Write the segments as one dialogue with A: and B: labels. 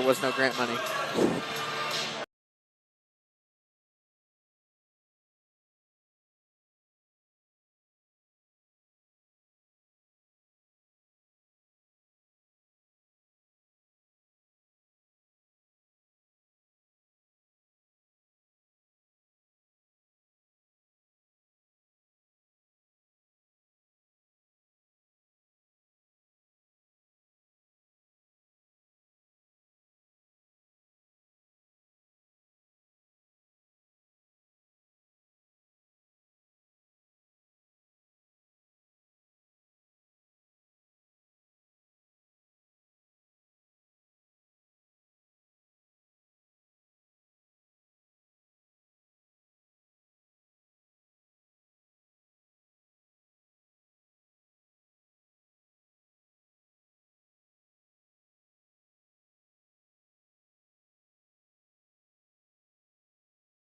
A: was no grant money.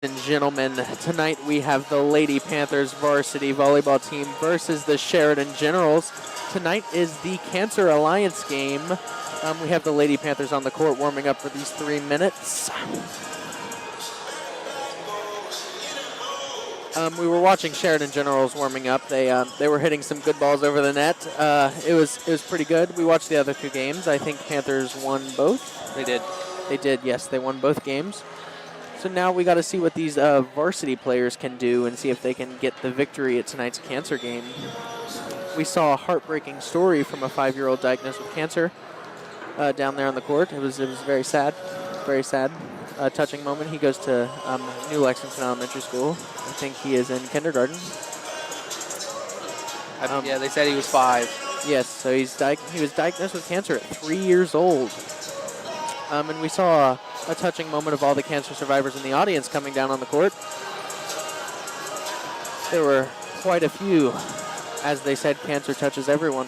A: And gentlemen, tonight we have the Lady Panthers varsity volleyball team versus the Sheridan Generals. Tonight is the Cancer Alliance game. We have the Lady Panthers on the court warming up for these 3 minutes. We were watching Sheridan Generals warming up. They were hitting some good balls over the net. It was pretty good. We watched the other 2 games. I think Panthers won both.
B: They did.
A: They did, yes. They won both games. So now we got to see what these varsity players can do and see if they can get the victory at tonight's cancer game. We saw a heartbreaking story from a 5-year-old diagnosed with cancer down there on the court. It was very sad, very sad. Touching moment. He goes to New Lexington Elementary School. I think he is in kindergarten.
B: Yeah, they said he was 5.
A: Yes, so he was diagnosed with cancer at 3 years old. And we saw a touching moment of all the cancer survivors in the audience coming down on the court. There were quite a few. As they said, cancer touches everyone.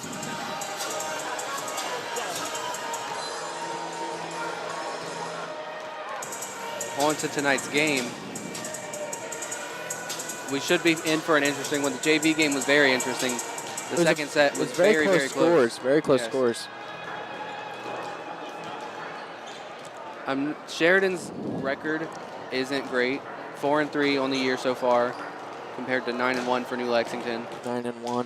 B: On to tonight's game. We should be in for an interesting one. The JV game was very interesting. The second set was very close
A: scores. Very close scores.
B: Sheridan's record isn't great. 4-3 on the year so far, compared to 9-1 for New Lexington.
A: 9-1.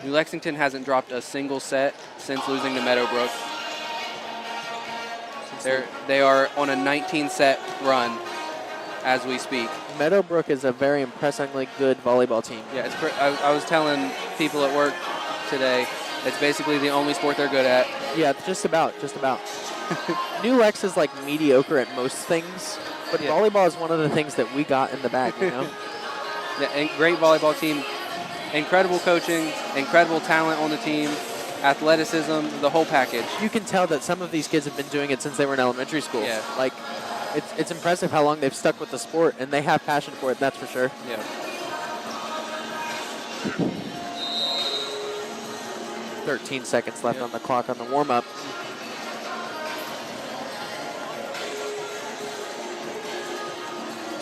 B: New Lexington hasn't dropped a single set since losing to Meadowbrook. They are on a 19-set run as we speak.
A: Meadowbrook is a very impressively good volleyball team.
B: Yeah, I was telling people at work today, it's basically the only sport they're good at.
A: Yeah, just about. New Lex is like mediocre at most things, but volleyball is one of the things that we got in the bag, you know?
B: Yeah, and great volleyball team, incredible coaching, incredible talent on the team, athleticism, the whole package.
A: You can tell that some of these kids have been doing it since they were in elementary school.
B: Yeah.
A: Like, it's impressive how long they've stuck with the sport, and they have passion for it, that's for sure.
B: Yeah.
A: "13 seconds left on the clock on the warm-up.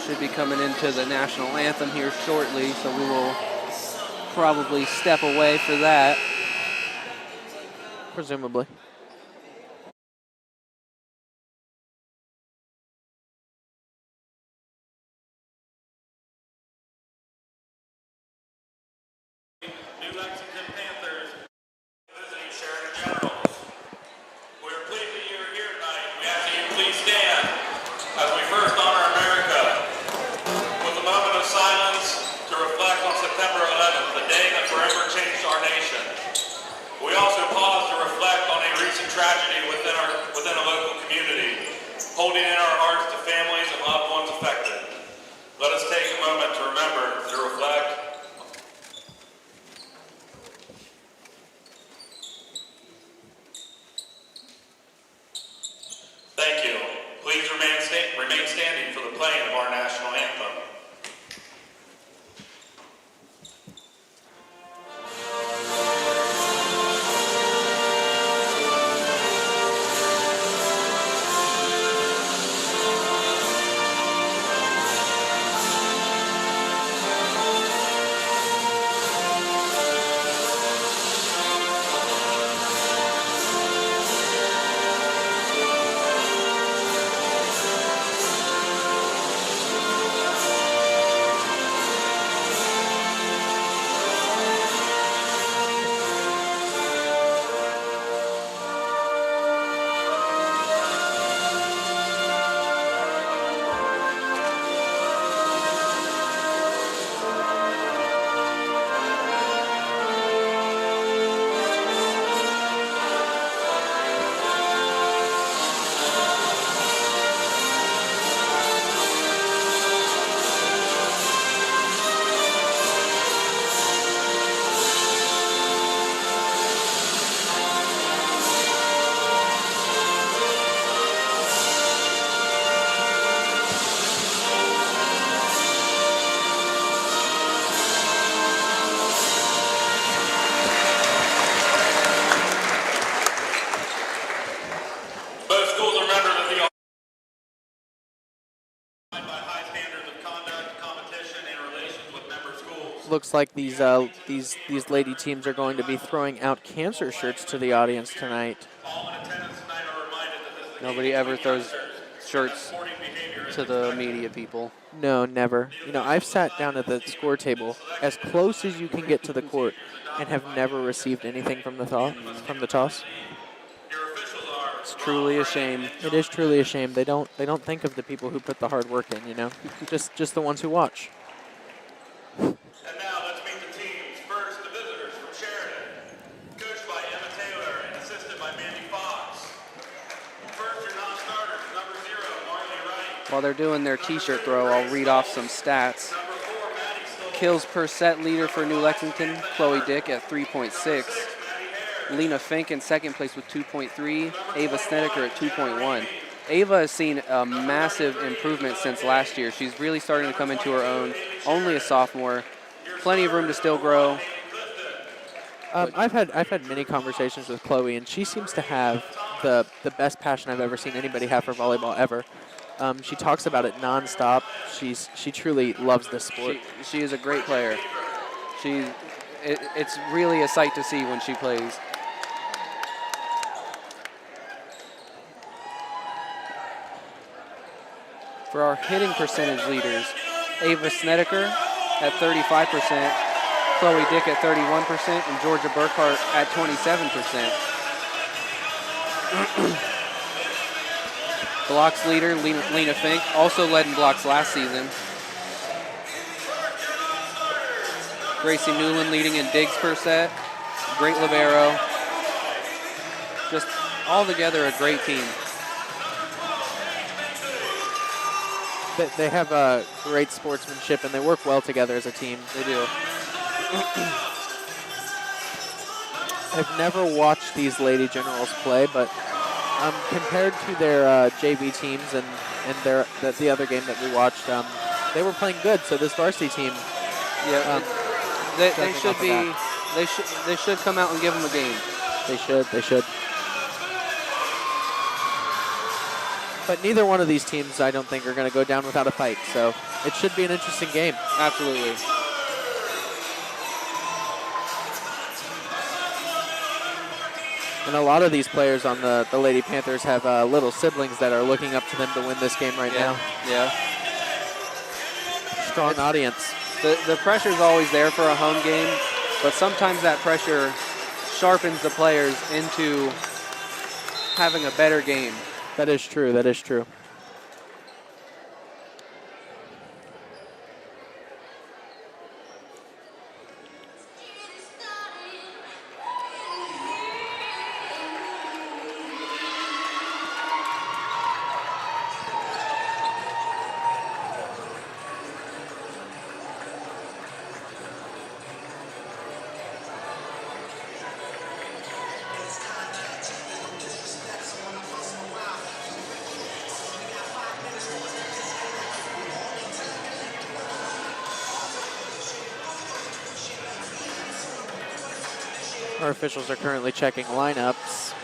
B: Should be coming into the national anthem here shortly, so we will probably step away for that.
A: Presumably.
C: New Lexington Panthers visiting Sheridan Generals. We're pleased that you're here tonight. We ask that you please stand as we first honor America with a moment of silence to reflect on September 11th, the day that forever changed our nation. We also pause to reflect on a recent tragedy within a local community, holding in our hearts the families and loved ones affected. Let us take a moment to remember, to reflect. Thank you. Please remain standing for the playing of our national anthem. by high standards of conduct, competition, and relations with member schools.
A: Looks like these lady teams are going to be throwing out cancer shirts to the audience tonight.
C: All in attendance tonight are reminded that this is a
B: Nobody
C: game
B: ever
C: between
B: throws
C: youngsters.
B: shirts
C: Sporting behavior is
B: to the
C: expected.
B: media people.
A: No, never. You know, I've sat down at the score table as close as you can get to the court and have never received anything from the toss.
C: Your officials are
B: It's truly a shame.
A: It is truly a shame. They don't think of the people who put the hard work in, you know. just the ones who watch.
C: And now let's meet the teams. First, the visitors from Sheridan, coached by Emma Taylor and assisted by Mandy Fox. First, your non-starters, number 0, Marley Wright.
B: While they're doing their t-shirt throw, I'll read off some stats.
C: Number 4, Maddie Stoll.
B: Kills per set leader for New Lexington, Chloe Dick at 3.6. Lena Fink in second place with 2.3. Ava Snedeker at 2.1. Ava has seen a massive improvement since last year. She's really starting to come into her own. Only a sophomore. Plenty of room to still grow.
A: I've had many conversations with Chloe, and she seems to have the best passion I've ever seen anybody have for volleyball ever. She talks about it nonstop. She truly loves this sport.
B: She is a great player. It's really a sight to see when she plays. For our hitting percentage leaders, Ava Snedeker at 35%, Chloe Dick at 31%, and Georgia Burkhart at 27%. Blocks leader, Lena Fink, also led in blocks last season. Gracie Newland leading in digs per set. Great libero. Just altogether a great team.
A: They have a great sportsmanship, and they work well together as a team.
B: They do.
A: I've never watched these Lady Generals play, but compared to their JV teams and the other game that we watched, they were playing good. So this varsity team,
B: they should be. They should come out and give them a game.
A: They should. But neither one of these teams, I don't think, are going to go down without a fight. So it should be an interesting game.
B: Absolutely.
A: And a lot of these players on the Lady Panthers have little siblings that are looking up to them to win this game right now.
B: Yeah.
A: Strong audience.
B: The pressure's always there for a home game, but sometimes that pressure sharpens the players into having a better game.
A: That is true. That is true. Our officials are currently checking lineups.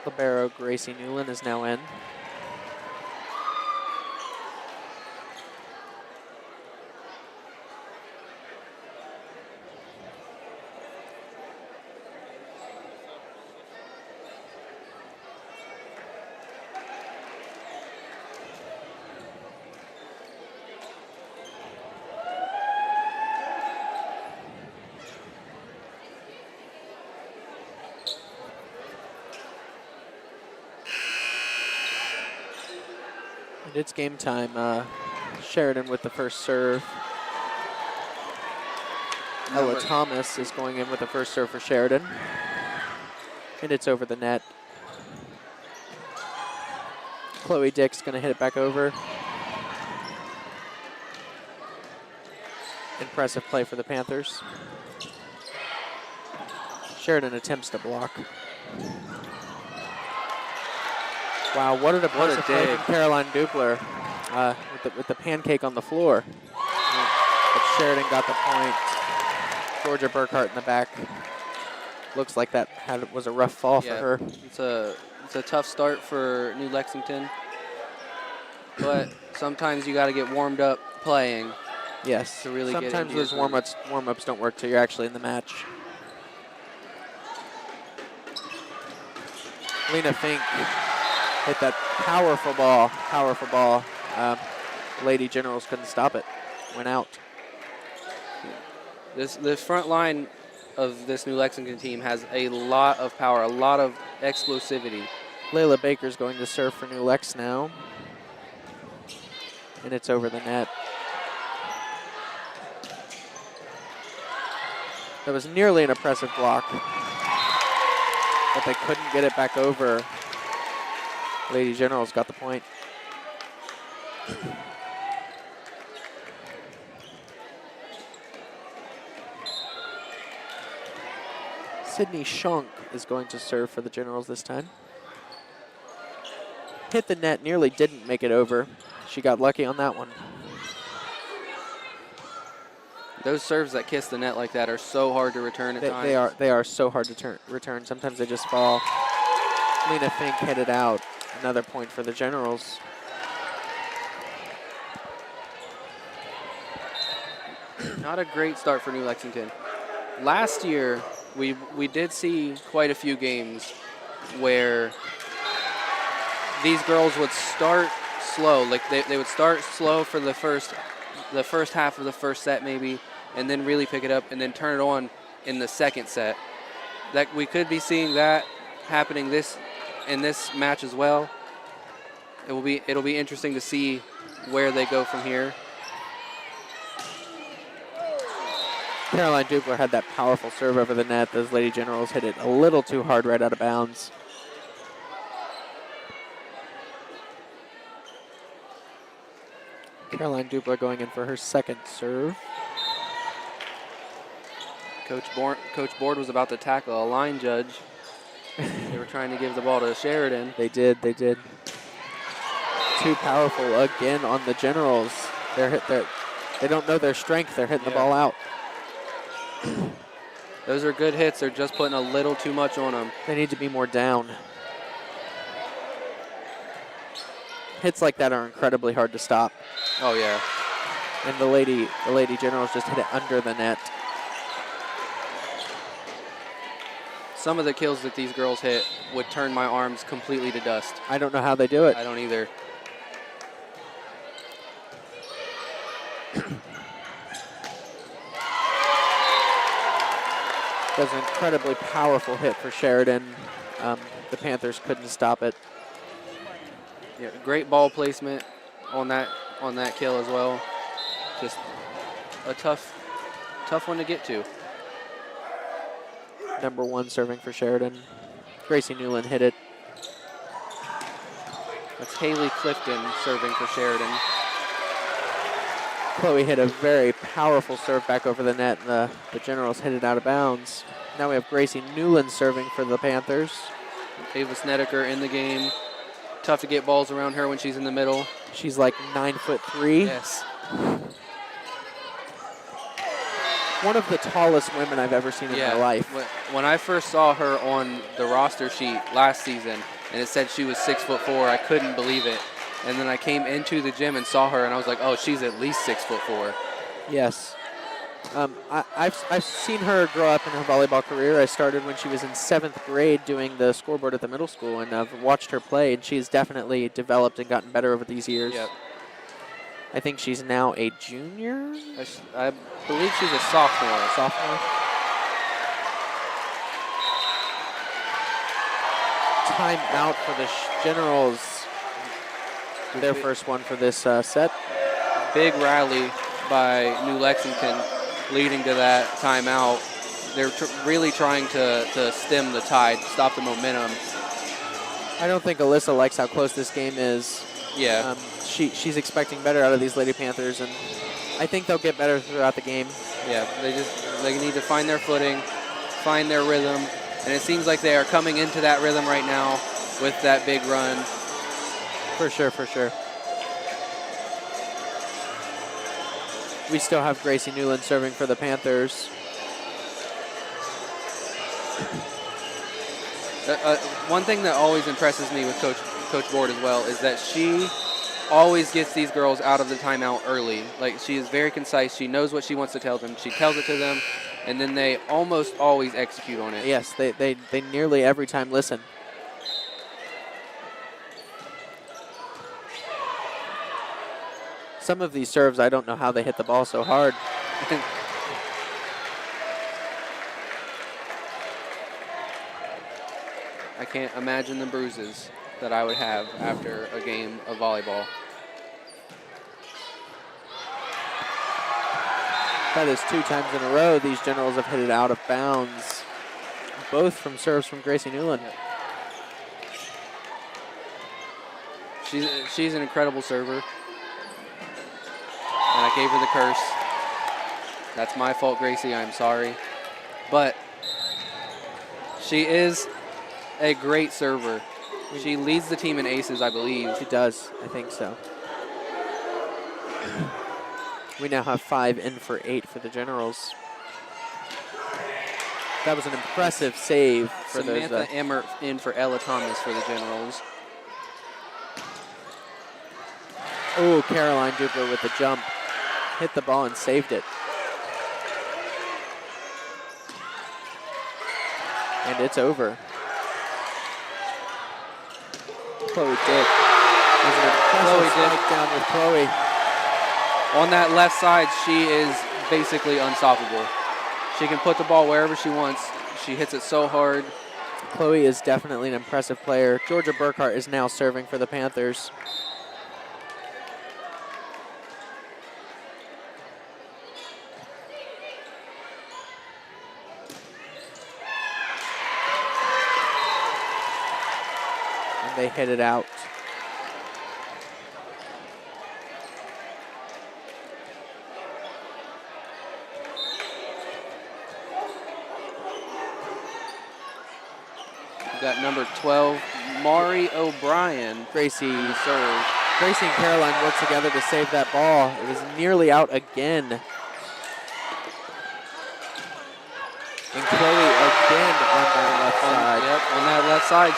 A: Libero Gracie Newland is now in. And it's game time. Sheridan with the first serve. Ella Thomas is going in with the first serve for Sheridan. And it's over the net. Chloe Dick's going to hit it back over. Impressive play for the Panthers. Sheridan attempts to block. Wow, what an impressive play
B: dig.
A: from Caroline Dupler with the pancake on the floor. But Sheridan got the point. Georgia Burkhart in the back. Looks like that was a rough fall for her.
B: It's a tough start for New Lexington, but sometimes you got to get warmed up playing.
A: Yes.
B: To really get
A: sometimes
B: into
A: those warm-ups don't work till you're actually in the match. Lena Fink hit that powerful ball. Lady Generals couldn't stop it. Went out.
B: This front line of this New Lexington team has a lot of power, a lot of explosivity.
A: Layla Baker's going to serve for New Lex now. And it's over the net. That was nearly an impressive block, but they couldn't get it back over. Lady Generals got the point. Sydney Shunk is going to serve for the Generals this time. Hit the net, nearly didn't make it over. She got lucky on that one.
B: Those serves that kiss the net like that are so hard to return at times.
A: They are so hard to return. Sometimes they just fall. Lena Fink hit it out. Another point for the Generals.
B: Not a great start for New Lexington. Last year, we did see quite a few games where these girls would start slow. Like they would start slow for the first half of the first set maybe, and then really pick it up and then turn it on in the second set. That we could be seeing that happening in this match as well. It'll be interesting to see where they go from here.
A: Caroline Dupler had that powerful serve over the net. Those Lady Generals hit it a little too hard right out of bounds. Caroline Dupler going in for her second serve.
B: Coach Board was about to tackle a line judge. They were trying to give the ball to Sheridan.
A: They did. Too powerful again on the Generals. They don't know their strength. They're hitting the ball out.
B: Those are good hits. They're just putting a little too much on them.
A: They need to be more down. Hits like that are incredibly hard to stop.
B: Oh yeah.
A: And the Lady Generals just hit it under the net.
B: Some of the kills that these girls hit would turn my arms completely to dust.
A: I don't know how they do it.
B: I don't either.
A: That was an incredibly powerful hit for Sheridan. The Panthers couldn't stop it.
B: Yeah, great ball placement on that kill as well. Just a tough one to get to.
A: Number one serving for Sheridan. Gracie Newland hit it.
B: That's Haley Clifton serving for Sheridan.
A: Chloe hit a very powerful serve back over the net, and the Generals hit it out of bounds. Now we have Gracie Newland serving for the Panthers.
B: Ava Snedeker in the game. Tough to get balls around her when she's in the middle.
A: She's like 9'3".
B: Yes.
A: One of the tallest women I've ever seen in my life.
B: When I first saw her on the roster sheet last season, and it said she was 6'4", I couldn't believe it. And then I came into the gym and saw her, and I was like, oh, she's at least 6'4".
A: Yes. I've seen her grow up in her volleyball career. I started when she was in 7th grade doing the scoreboard at the middle school, and I've watched her play, and she's definitely developed and gotten better over these years.
B: Yep.
A: I think she's now a junior.
B: I believe she's a sophomore.
A: Time out for the Generals. Their first one for this set.
B: Big rally by New Lexington leading to that timeout. They're really trying to stem the tide, stop the momentum.
A: I don't think Alyssa likes how close this game is.
B: Yeah.
A: She's expecting better out of these Lady Panthers, and I think they'll get better throughout the game.
B: Yeah, they need to find their footing, find their rhythm, and it seems like they are coming into that rhythm right now with that big run.
A: For sure, for sure. We still have Gracie Newland serving for the Panthers.
B: One thing that always impresses me with Coach Board as well is that she always gets these girls out of the timeout early. Like, she is very concise. She knows what she wants to tell them. She tells it to them, and then they almost always execute on it.
A: Yes, they nearly every time listen. Some of these serves, I don't know how they hit the ball so hard.
B: I can't imagine the bruises that I would have after a game of volleyball.
A: That is 2 times in a row these Generals have hit it out of bounds, both from serves from Gracie Newland.
B: She's an incredible server. And I gave her the curse. That's my fault, Gracie. I'm sorry. But she is a great server. She leads the team in aces, I believe.
A: She does. I think so. We now have 5 in for 8 for the Generals. That was an impressive save for
B: Samantha Emmert in for Ella Thomas for the Generals.
A: Oh, Caroline Dupler with the jump. Hit the ball and saved it. And it's over. Chloe Dick. There's an impressive strike down with Chloe.
B: On that left side, she is basically unstoppable. She can put the ball wherever she wants. She hits it so hard.
A: Chloe is definitely an impressive player. Georgia Burkhart is now serving for the Panthers. And they hit it out.
B: We got number 12, Mari O'Brien.
A: Gracie
B: serve.
A: Gracie and Caroline worked together to save that ball. It was nearly out again. And Chloe again on that left side.
B: Yep, on that left side,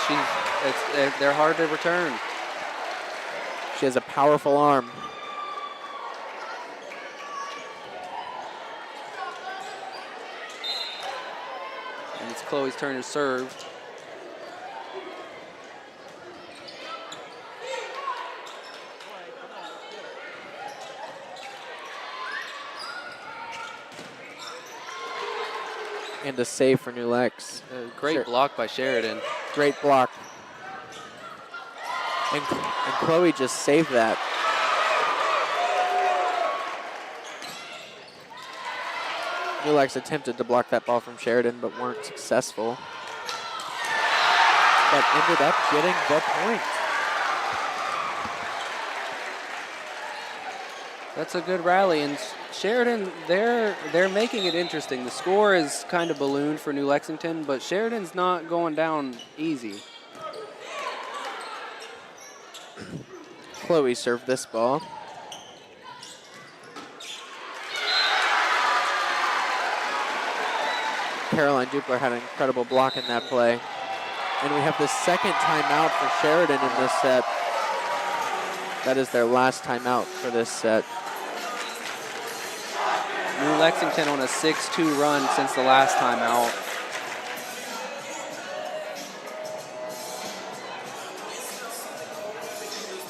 B: they're hard to return.
A: She has a powerful arm.
B: And it's Chloe's turn to serve.
A: And a save for New Lex.
B: Great block by Sheridan.
A: Great block. And Chloe just saved that. New Lex attempted to block that ball from Sheridan, but weren't successful. But ended up getting the point.
B: That's a good rally, and Sheridan, they're making it interesting. The score is kind of ballooned for New Lexington, but Sheridan's not going down easy.
A: Chloe served this ball. Caroline Dupler had an incredible block in that play. And we have the second timeout for Sheridan in this set. That is their last timeout for this set.
B: New Lexington on a 6-2 run since the last timeout.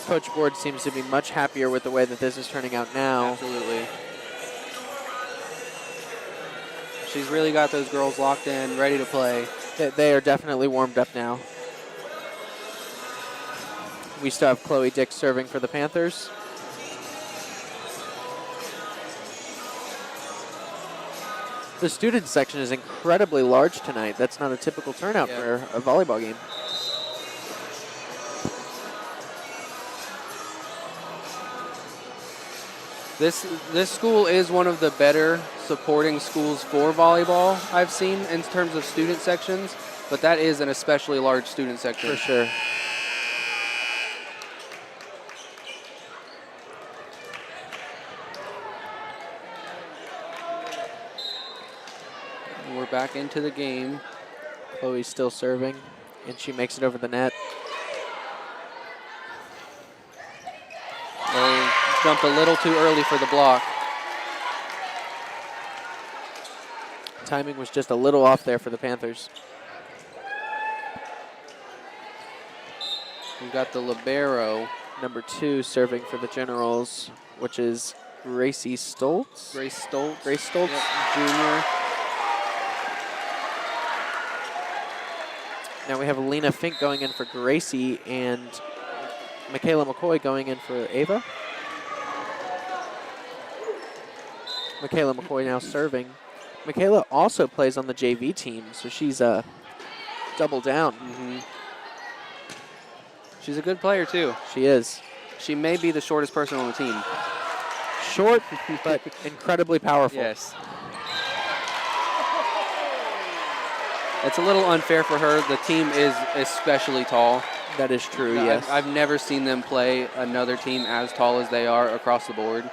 A: Coach Board seems to be much happier with the way that this is turning out now.
B: Absolutely. She's really got those girls locked in, ready to play.
A: They are definitely warmed up now. We still have Chloe Dick serving for the Panthers. The student section is incredibly large tonight. That's not a typical turnout for a volleyball game.
B: This school is one of the better supporting schools for volleyball I've seen in terms of student sections, but that is an especially large student section.
A: For sure.
B: back into the game.
A: Chloe's still serving, and she makes it over the net.
B: Oh, jumped a little too early for the block.
A: Timing was just a little off there for the Panthers.
B: We got the libero.
A: Number 2 serving for the Generals, which is Gracie Stoltz.
B: Grace Stoltz.
A: Grace Stoltz.
B: Yep, Junior.
A: Now we have Lena Fink going in for Gracie and Michaela McCoy going in for Ava. Michaela McCoy now serving. Michaela also plays on the JV team, so she's double down.
B: She's a good player, too.
A: She is.
B: She may be the shortest person on the team.
A: Short, but incredibly powerful.
B: Yes. It's a little unfair for her. The team is especially tall.
A: That is true, yes.
B: I've never seen them play another team as tall as they are across the board.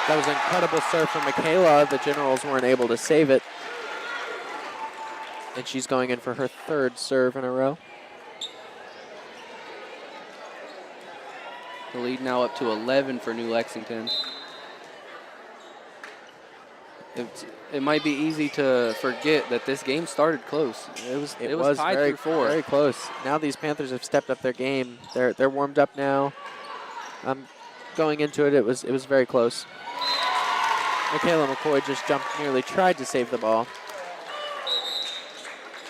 A: That was an incredible serve from Michaela. The Generals weren't able to save it. And she's going in for her 3rd serve in a row.
B: The lead now up to 11 for New Lexington. It might be easy to forget that this game started close. It was tied
A: very,
B: through 4.
A: very close. Now these Panthers have stepped up their game. They're warmed up now. Going into it, it was very close. Michaela McCoy just jumped, nearly tried to save the ball.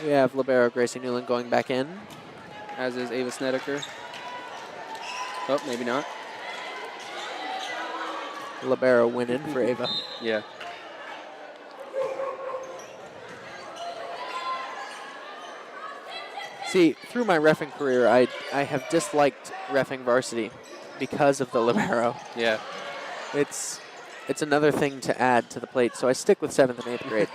A: We have libero Gracie Newland going back in.
B: As is Ava Snedeker. Oh, maybe not.
A: Libero went in for Ava.
B: Yeah.
A: See, through my reffing career, I have disliked reffing varsity because of the libero.
B: Yeah.
A: It's another thing to add to the plate, so I stick with 7th and 8th grade.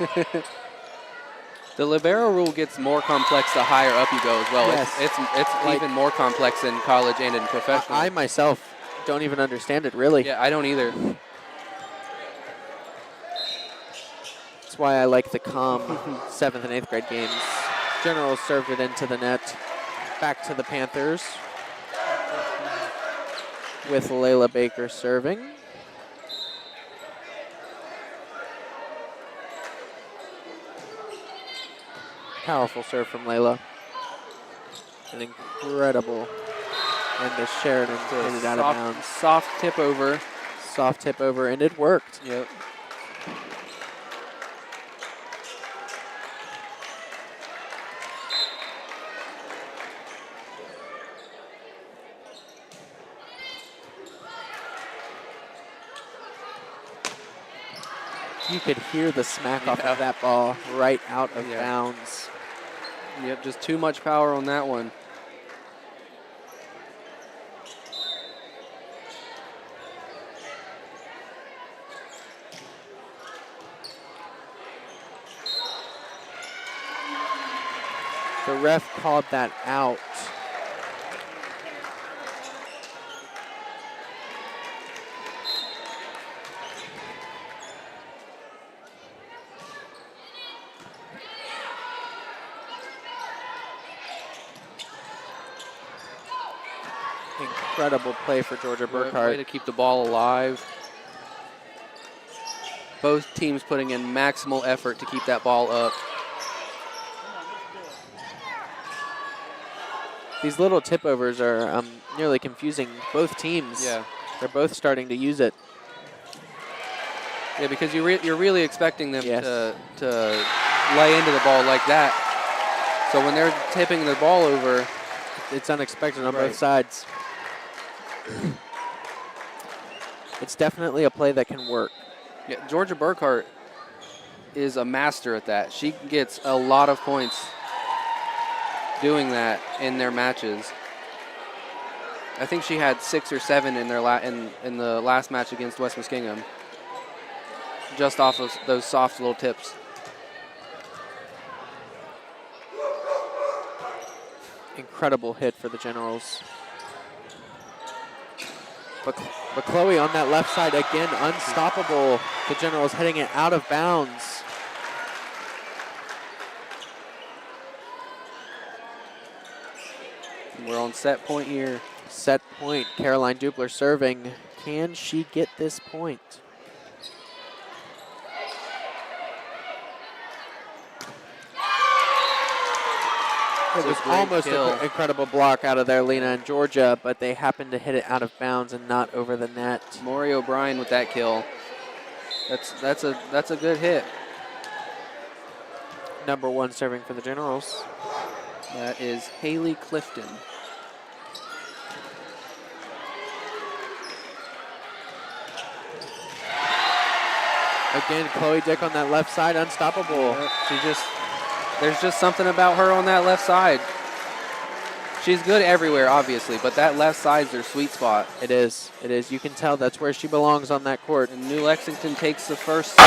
B: The libero rule gets more complex the higher up you go as well.
A: Yes.
B: It's
A: Like,
B: even more complex in college and in professional.
A: I myself don't even understand it, really.
B: Yeah, I don't either.
A: That's why I like the calm 7th and 8th grade games. Generals served it into the net. Back to the Panthers with Layla Baker serving. Powerful serve from Layla. An incredible. And the Sheridan hit it out of bounds.
B: Soft tip over.
A: Soft tip over, and it worked.
B: Yep.
A: You could hear the smack off of that ball right out of bounds.
B: Yep, just too much power on that one.
A: The ref called that out. Incredible play for Georgia Burkhart.
B: Way to keep the ball alive. Both teams putting in maximal effort to keep that ball up.
A: These little tip overs are nearly confusing both teams.
B: Yeah.
A: They're both starting to use it.
B: Yeah, because you're really expecting them
A: Yes.
B: to lay into the ball like that. So when they're tipping the ball over,
A: It's unexpected on
B: Right.
A: both sides. It's definitely a play that can work.
B: yeah, Georgia Burkhart is a master at that. She gets a lot of points doing that in their matches. I think she had 6 or 7 in their in the last match against West Muskingum, just off of those soft little tips.
A: Incredible hit for the Generals. But But Chloe on that left side, again, unstoppable. The Generals hitting it out of bounds.
B: We're on set point here.
A: Set point, Caroline Dupler serving. Can she get this point? It was almost an incredible block out of there, Lena and Georgia, but they happened to hit it out of bounds and not over the net.
B: Maury O'Brien with that kill. That's a good hit.
A: Number 1 serving for the Generals.
B: That is Haley Clifton.
A: Again, Chloe Dick on that left side, unstoppable.
B: There's just something about her on that left side. She's good everywhere, obviously, but that left side's her sweet spot.
A: It is. It is. You can tell that's where she belongs on that court.
B: And New Lexington takes the first. The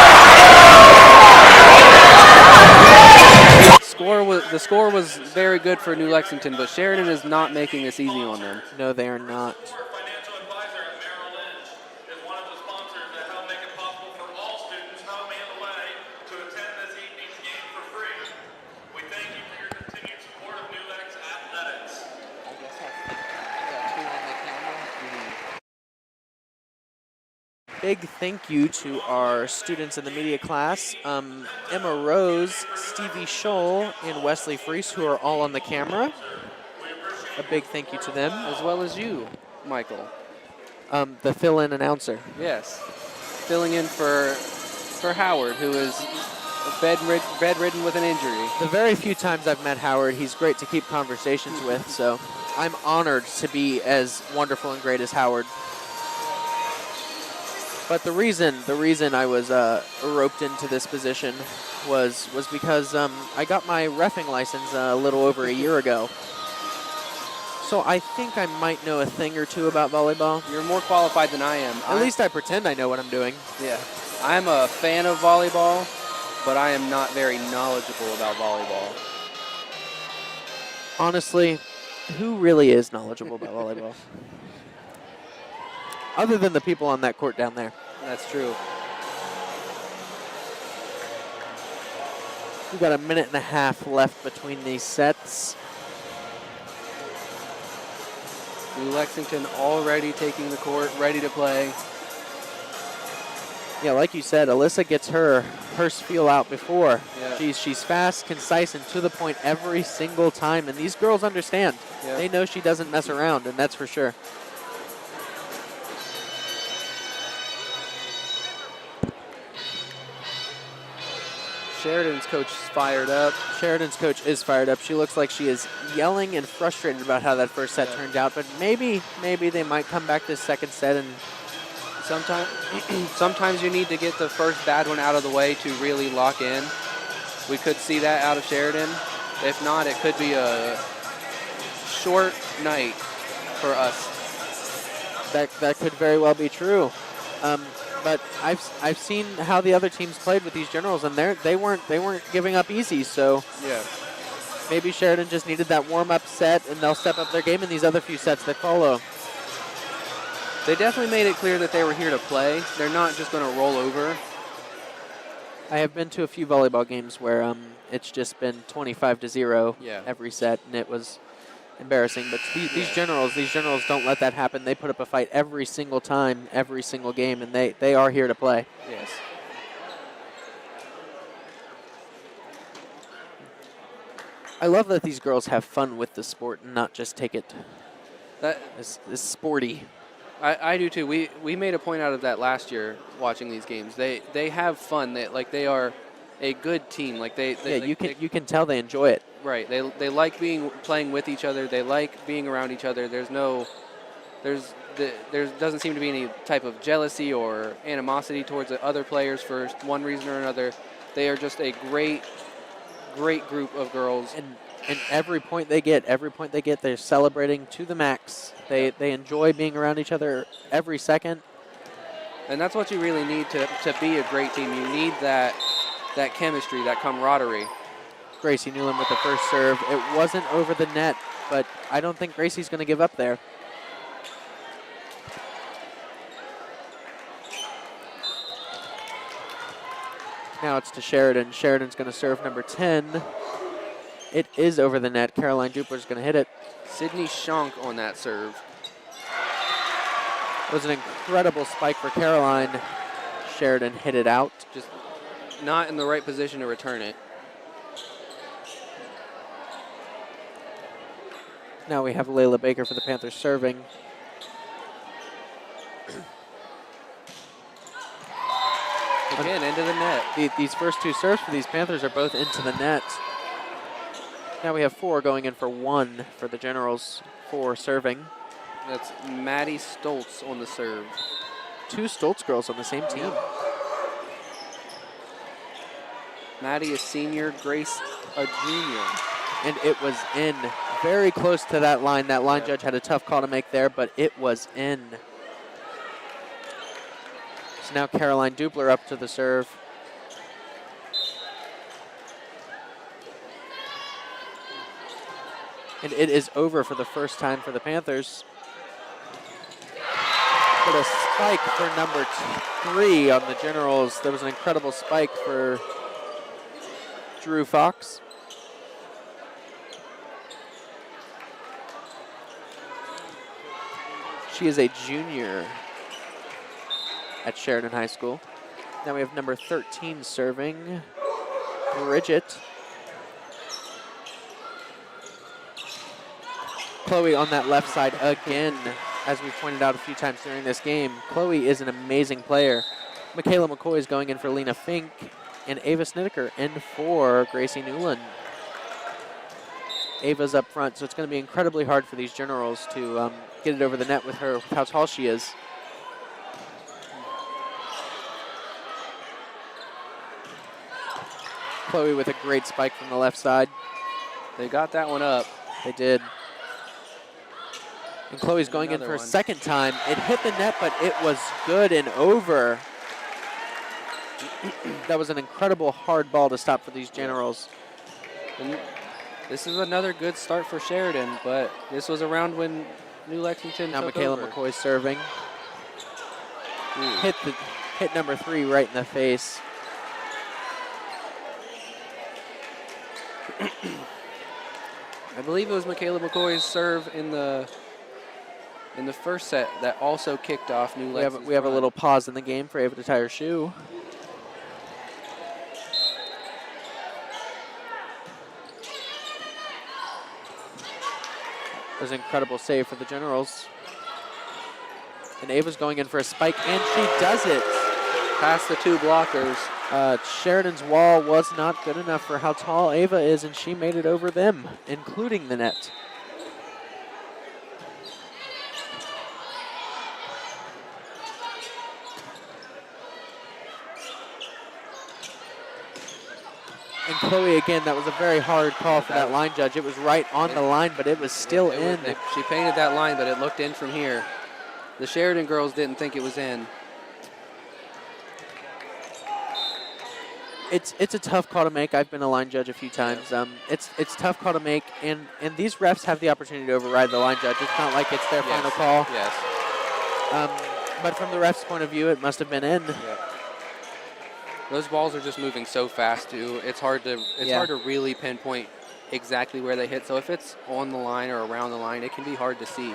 B: score was very good for New Lexington, but Sheridan is not making this easy on them.
A: No, they are not.
C: Financial advisor at Merrill Lynch is one of the sponsors that help make it possible for all students home and away to attend this evening's game for free. We thank you for your continued support of New Lex Athletics.
A: Big thank you to our students in the media class, Emma Rose, Stevie Scholl, and Wesley Freese, who are all on the camera. A big thank you to them.
B: As well as you, Michael.
A: The fill-in announcer.
B: Yes. Filling in for Howard, who is bedridden with an injury.
A: The very few times I've met Howard, he's great to keep conversations with, so I'm honored to be as wonderful and great as Howard. But the reason I was roped into this position was because I got my reffing license a little over a year ago. So I think I might know a thing or two about volleyball.
B: You're more qualified than I am.
A: At least I pretend I know what I'm doing.
B: Yeah. I'm a fan of volleyball, but I am not very knowledgeable about volleyball.
A: Honestly, who really is knowledgeable about volleyball? Other than the people on that court down there.
B: That's true.
A: We've got a minute and a half left between these sets.
B: New Lexington already taking the court, ready to play.
A: Yeah, like you said, Alyssa gets her feel out before.
B: Yeah.
A: She's fast, concise, and to the point every single time, and these girls understand.
B: Yeah.
A: They know she doesn't mess around, and that's for sure.
B: Sheridan's coach is fired up.
A: Sheridan's coach is fired up. She looks like she is yelling and frustrated about how that first set turned out, but maybe they might come back this second set. And
B: sometimes you need to get the first bad one out of the way to really lock in. We could see that out of Sheridan. If not, it could be a short night for us.
A: That could very well be true. But I've seen how the other teams played with these Generals, and they weren't giving up easy. So
B: yeah,
A: maybe Sheridan just needed that warm-up set, and they'll step up their game in these other few sets that follow.
B: They definitely made it clear that they were here to play. They're not just going to roll over.
A: I have been to a few volleyball games where it's just been 25-0 every set, and it was embarrassing. But these Generals don't let that happen. They put up a fight every single time, every single game, and they are here to play.
B: Yes.
A: I love that these girls have fun with the sport and not just take it as sporty.
B: I do too. We made a point out of that last year watching these games. They have fun. They are a good team.
A: You can tell they enjoy it.
B: Right. They like playing with each other. They like being around each other. There doesn't seem to be any type of jealousy or animosity towards the other players for one reason or another. They are just a great group of girls.
A: And every point they get, they're celebrating to the max. They enjoy being around each other every second.
B: And that's what you really need to be a great team. You need that chemistry, that camaraderie.
A: Gracie Newland with the first serve. It wasn't over the net, but I don't think Gracie's going to give up there. Now it's to Sheridan. Sheridan's going to serve number 10. It is over the net. Caroline Dupler's going to hit it.
B: Sydney Schonk on that serve.
A: It was an incredible spike for Caroline. Sheridan hit it out.
B: Just not in the right position to return it.
A: Now we have Layla Baker for the Panthers serving.
B: Again, into the net.
A: These first two serves for these Panthers are both into the net. Now we have 4 going in for 1 for the Generals. 4 serving.
B: That's Maddie Stoltz on the serve.
A: 2 Stoltz girls on the same team.
B: Maddie is senior, Grace a junior.
A: And it was in. Very close to that line. That line judge had a tough call to make there, but it was in. So now Caroline Dupler up to the serve. And it is over for the first time for the Panthers. But a spike for number 3 on the Generals. There was an incredible spike for Drew Fox. She is a junior at Sheridan High School. Now we have number 13 serving, Bridget. Chloe on that left side again, as we pointed out a few times during this game. Chloe is an amazing player. Michaela McCoy is going in for Lena Fink, and Ava Snideker in for Gracie Newland. Ava's up front, so it's going to be incredibly hard for these Generals to get it over the net with her, how tall she is. Chloe with a great spike from the left side.
B: They got that one up.
A: They did. And Chloe's going in for a second time. It hit the net, but it was good and over. That was an incredible hard ball to stop for these Generals.
B: And this is another good start for Sheridan, but this was around when New Lexington
A: now
B: took
A: Michaela
B: over.
A: McCoy serving. Hit number 3 right in the face.
B: I believe it was Michaela McCoy's serve in the first set that also kicked off New Lexington.
A: We have a little pause in the game for Ava to tie her shoe. It was an incredible save for the Generals. And Ava's going in for a spike, and she does it.
B: Past the 2 blockers.
A: Sheridan's wall was not good enough for how tall Ava is, and she made it over them, including the net. And Chloe, again, that was a very hard call for that line judge. It was right on the line, but it was still in.
B: She painted that line, but it looked in from here. The Sheridan girls didn't think it was in.
A: It's a tough call to make. I've been a line judge a few times. It's a tough call to make, and these refs have the opportunity to override the line judge. It's not like it's their final call.
B: Yes.
A: But from the ref's point of view, it must have been in.
B: Yeah. Those balls are just moving so fast too. It's hard to really pinpoint exactly where they hit. So if it's on the line or around the line, it can be hard to see.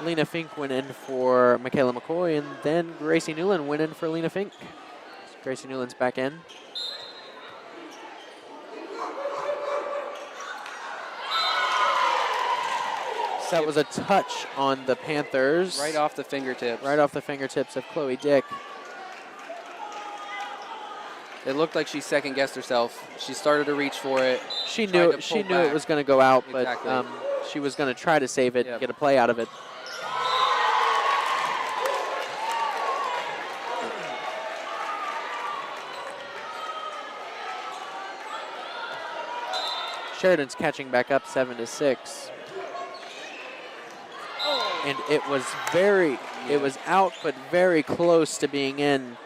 A: Lena Fink went in for Michaela McCoy, and then Gracie Newland went in for Lena Fink. Gracie Newland's back in. So that was a touch on the Panthers.
B: Right off the fingertips.
A: Right off the fingertips of Chloe Dick.
B: It looked like she second-guessed herself. She started to reach for it.
A: She knew it was going to go out,
B: Exactly.
A: but she was going to try to save it, get a play out of it. Sheridan's catching back up 7-6. And it was it was out, but very close to being in.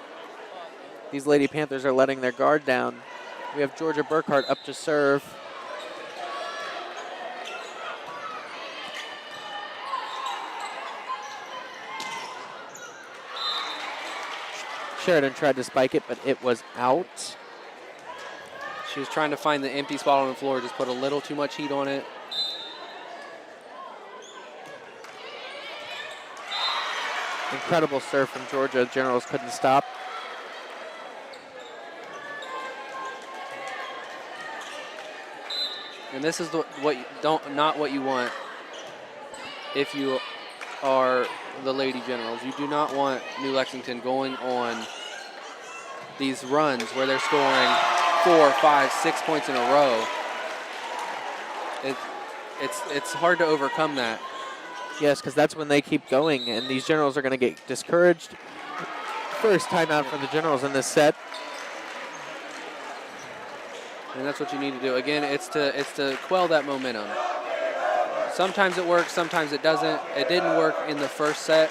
A: These Lady Panthers are letting their guard down. We have Georgia Burkhart up to serve. Sheridan tried to spike it, but it was out.
B: She was trying to find the empty spot on the floor, just put a little too much heat on it.
A: Incredible serve from Georgia. Generals couldn't stop.
B: And this is not what you want if you are the Lady Generals. You do not want New Lexington going on these runs where they're scoring 4, 5, 6 points in a row. It's hard to overcome that.
A: Yes, because that's when they keep going, and these Generals are going to get discouraged. First timeout for the Generals in this set.
B: And that's what you need to do. Again, it's to quell that momentum. Sometimes it works, sometimes it doesn't. It didn't work in the first set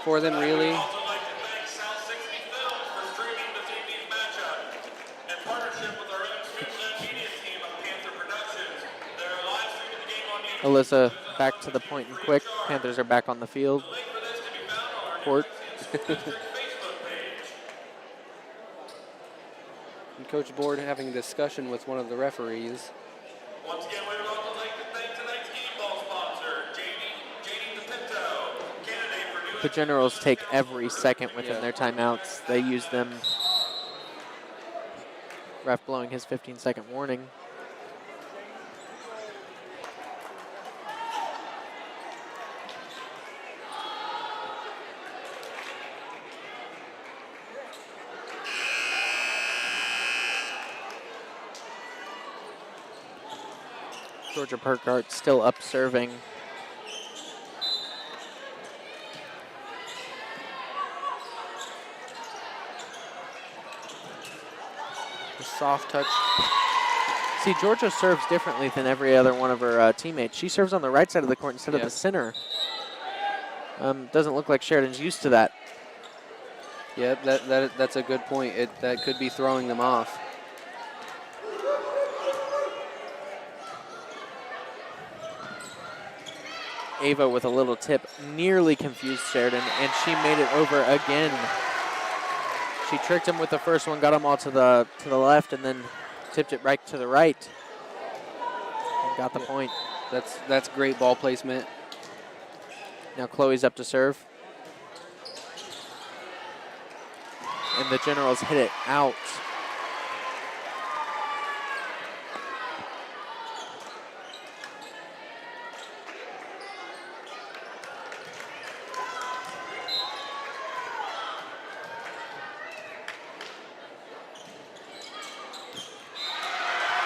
B: for them, really.
C: I'd also like to thank South 60 Films for streaming this evening's matchup. In partnership with our own student and media team of Panther Productions, they're live streaming the game on YouTube.
A: Alyssa back to the point and quick. Panthers are back on the field.
C: The link for this can be found on our
A: Court.
C: Facebook page.
B: And Coach Board having a discussion with one of the referees.
C: Once again, we would also like to thank tonight's game ball sponsor, JD DePinto, candidate for New
A: The Generals take every second within their timeouts. They use them. Ref blowing his 15-second warning. Georgia Perkart still up serving.
B: A soft touch.
A: See, Georgia serves differently than every other one of her teammates. She serves on the right side of the court instead of the center. Doesn't look like Sheridan's used to that.
B: Yeah, that's a good point. That could be throwing them off.
A: Ava with a little tip nearly confused Sheridan, and she made it over again. She tricked him with the first one, got him all to the left, and then tipped it right to the right. And got the point.
B: That's great ball placement.
A: Now Chloe's up to serve. And the Generals hit it out.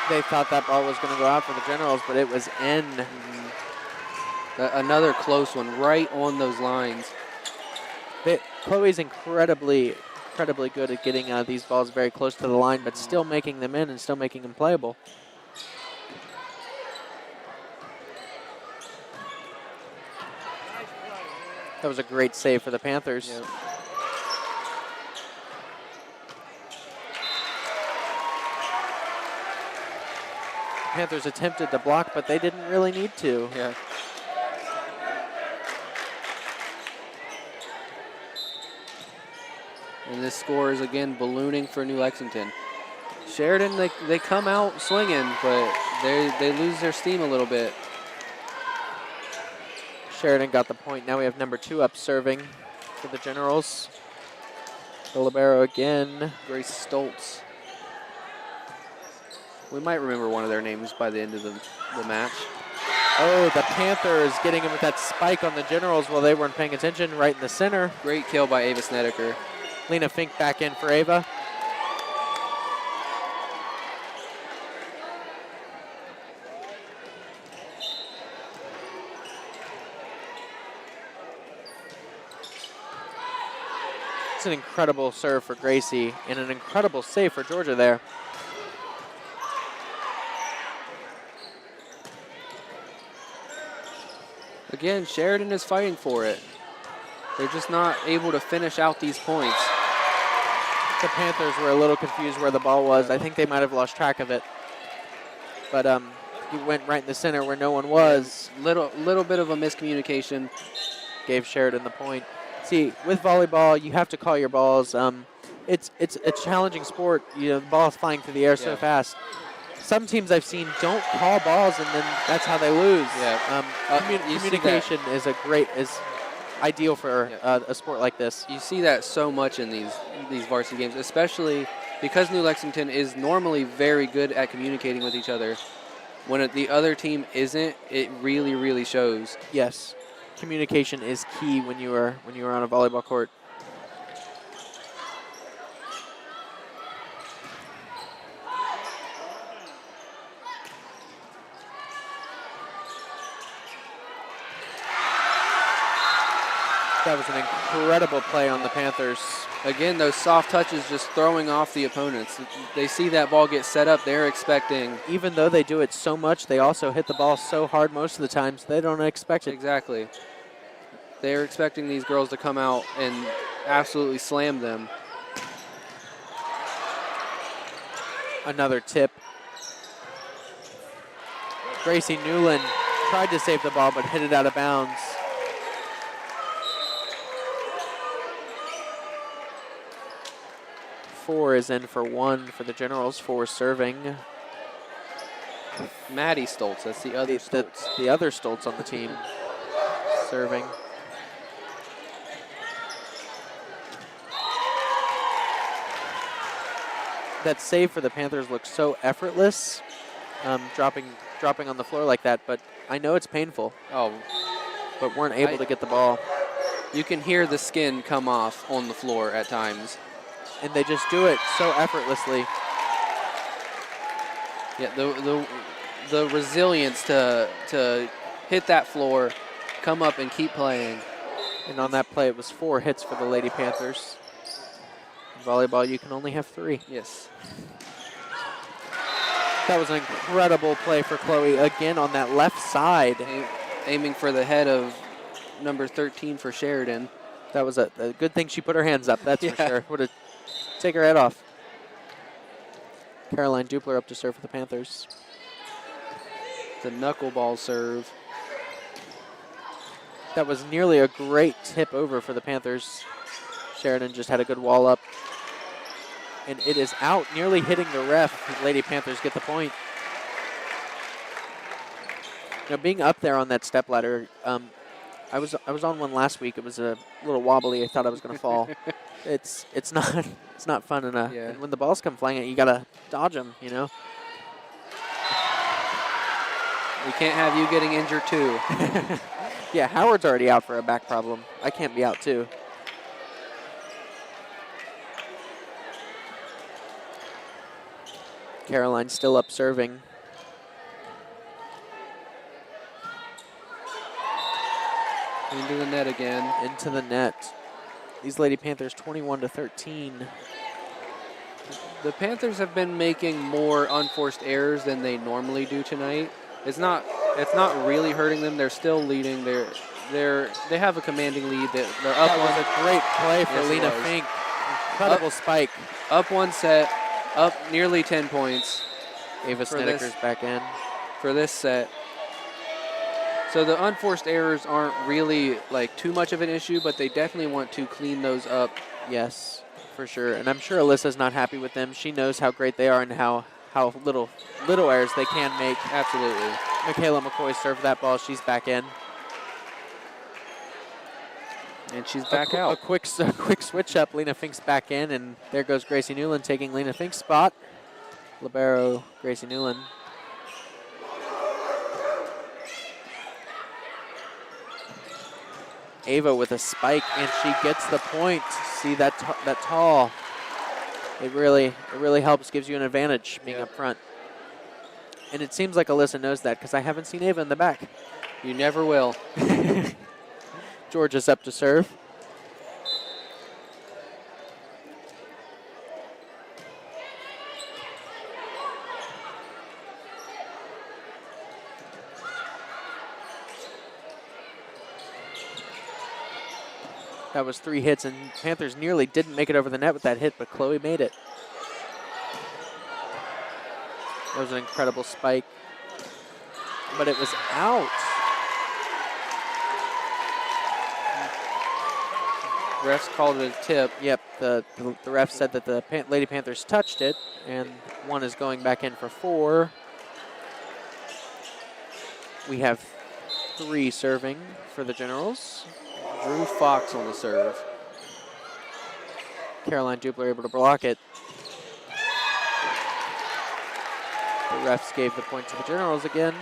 A: They thought that ball was going to go out for the Generals, but it was in.
B: Another close one, right on those lines.
A: Chloe's incredibly good at getting these balls very close to the line, but still making them in and still making them playable. That was a great save for the Panthers.
B: Yep.
A: Panthers attempted to block, but they didn't really need to.
B: Yeah. And this score is again ballooning for New Lexington. Sheridan, they come out swinging, but they lose their steam a little bit.
A: Sheridan got the point. Now we have number 2 up serving for the Generals. The libero again.
B: Grace Stoltz. We might remember one of their names by the end of the match.
A: Oh, the Panthers getting him with that spike on the Generals while they weren't paying attention, right in the center.
B: Great kill by Ava Snedeker.
A: Lena Fink back in for Ava. It's an incredible serve for Gracie and an incredible save for Georgia there.
B: Again, Sheridan is fighting for it. They're just not able to finish out these points.
A: The Panthers were a little confused where the ball was. I think they might have lost track of it. But he went right in the center where no one was.
B: Little bit of a miscommunication.
A: Gave Sheridan the point. See, with volleyball, you have to call your balls. it's a challenging sport. You know, the ball is flying through the air so fast. Some teams I've seen don't call balls, and then that's how they lose.
B: Yeah.
A: Communication is ideal for a sport like this.
B: You see that so much in these varsity games, especially because New Lexington is normally very good at communicating with each other. When the other team isn't, it really, really shows.
A: Yes, communication is key when you are on a volleyball court. That was an incredible play on the Panthers.
B: Again, those soft touches just throwing off the opponents. They see that ball get set up, they're expecting.
A: Even though they do it so much, they also hit the ball so hard most of the times, they don't expect it.
B: Exactly. They're expecting these girls to come out and absolutely slam them.
A: Another tip. Gracie Newland tried to save the ball, but hit it out of bounds. Four is in for one for the Generals. Four serving.
B: Maddie Stoltz, that's the other Stoltz.
A: The other Stoltz on the team serving. That save for the Panthers looks so effortless, dropping on the floor like that, but I know it's painful.
B: Oh,
A: but weren't able to get the ball.
B: You can hear the skin come off on the floor at times.
A: And they just do it so effortlessly.
B: Yeah, the resilience to hit that floor, come up and keep playing.
A: And on that play, it was 4 hits for the Lady Panthers. In volleyball, you can only have 3.
B: Yes.
A: That was an incredible play for Chloe, again on that left side.
B: Aiming for the head of number 13 for Sheridan.
A: That was a good thing she put her hands up, that's for sure. Would have take her head off. Caroline Dupler up to serve for the Panthers.
B: The knuckleball serve.
A: That was nearly a great tip over for the Panthers. Sheridan just had a good wall up. And it is out, nearly hitting the ref. Lady Panthers get the point. You know, being up there on that stepladder, I was on one last week. It was a little wobbly. I thought I was going to fall. It's not fun enough.
B: Yeah.
A: And when the balls come flying at you, got to dodge them, you know.
B: We can't have you getting injured too.
A: Yeah, Howard's already out for a back problem. I can't be out too. Caroline still up serving.
B: Into the net again.
A: Into the net. These Lady Panthers 21-13.
B: The Panthers have been making more unforced errors than they normally do tonight. It's not really hurting them. They're still leading. They have a commanding lead. They're up.
A: That was a great play for Lena Fink. Incredible spike.
B: Up one set, up nearly 10 points.
A: Ava Snedeker's back in.
B: For this set. So the unforced errors aren't really like too much of an issue, but they definitely want to clean those up.
A: Yes, for sure. And I'm sure Alyssa's not happy with them. She knows how great they are and how little errors they can make.
B: Absolutely.
A: Michaela McCoy served that ball. She's back in.
B: And she's back out.
A: A quick switch up. Lena Fink's back in, and there goes Gracie Newland taking Lena Fink's spot. Libero, Gracie Newland. Ava with a spike, and she gets the point. See that tall. It really helps, gives you an advantage being up front. And it seems like Alyssa knows that because I haven't seen Ava in the back.
B: You never will.
A: George is up to serve. That was 3 hits, and Panthers nearly didn't make it over the net with that hit, but Chloe made it. That was an incredible spike, but it was out.
B: Refs called it a tip.
A: Yep, the ref said that the Lady Panthers touched it, and one is going back in for 4. We have 3 serving for the Generals.
B: Drew Fox on the serve.
A: Caroline Dupler able to block it. The refs gave the point to the Generals again.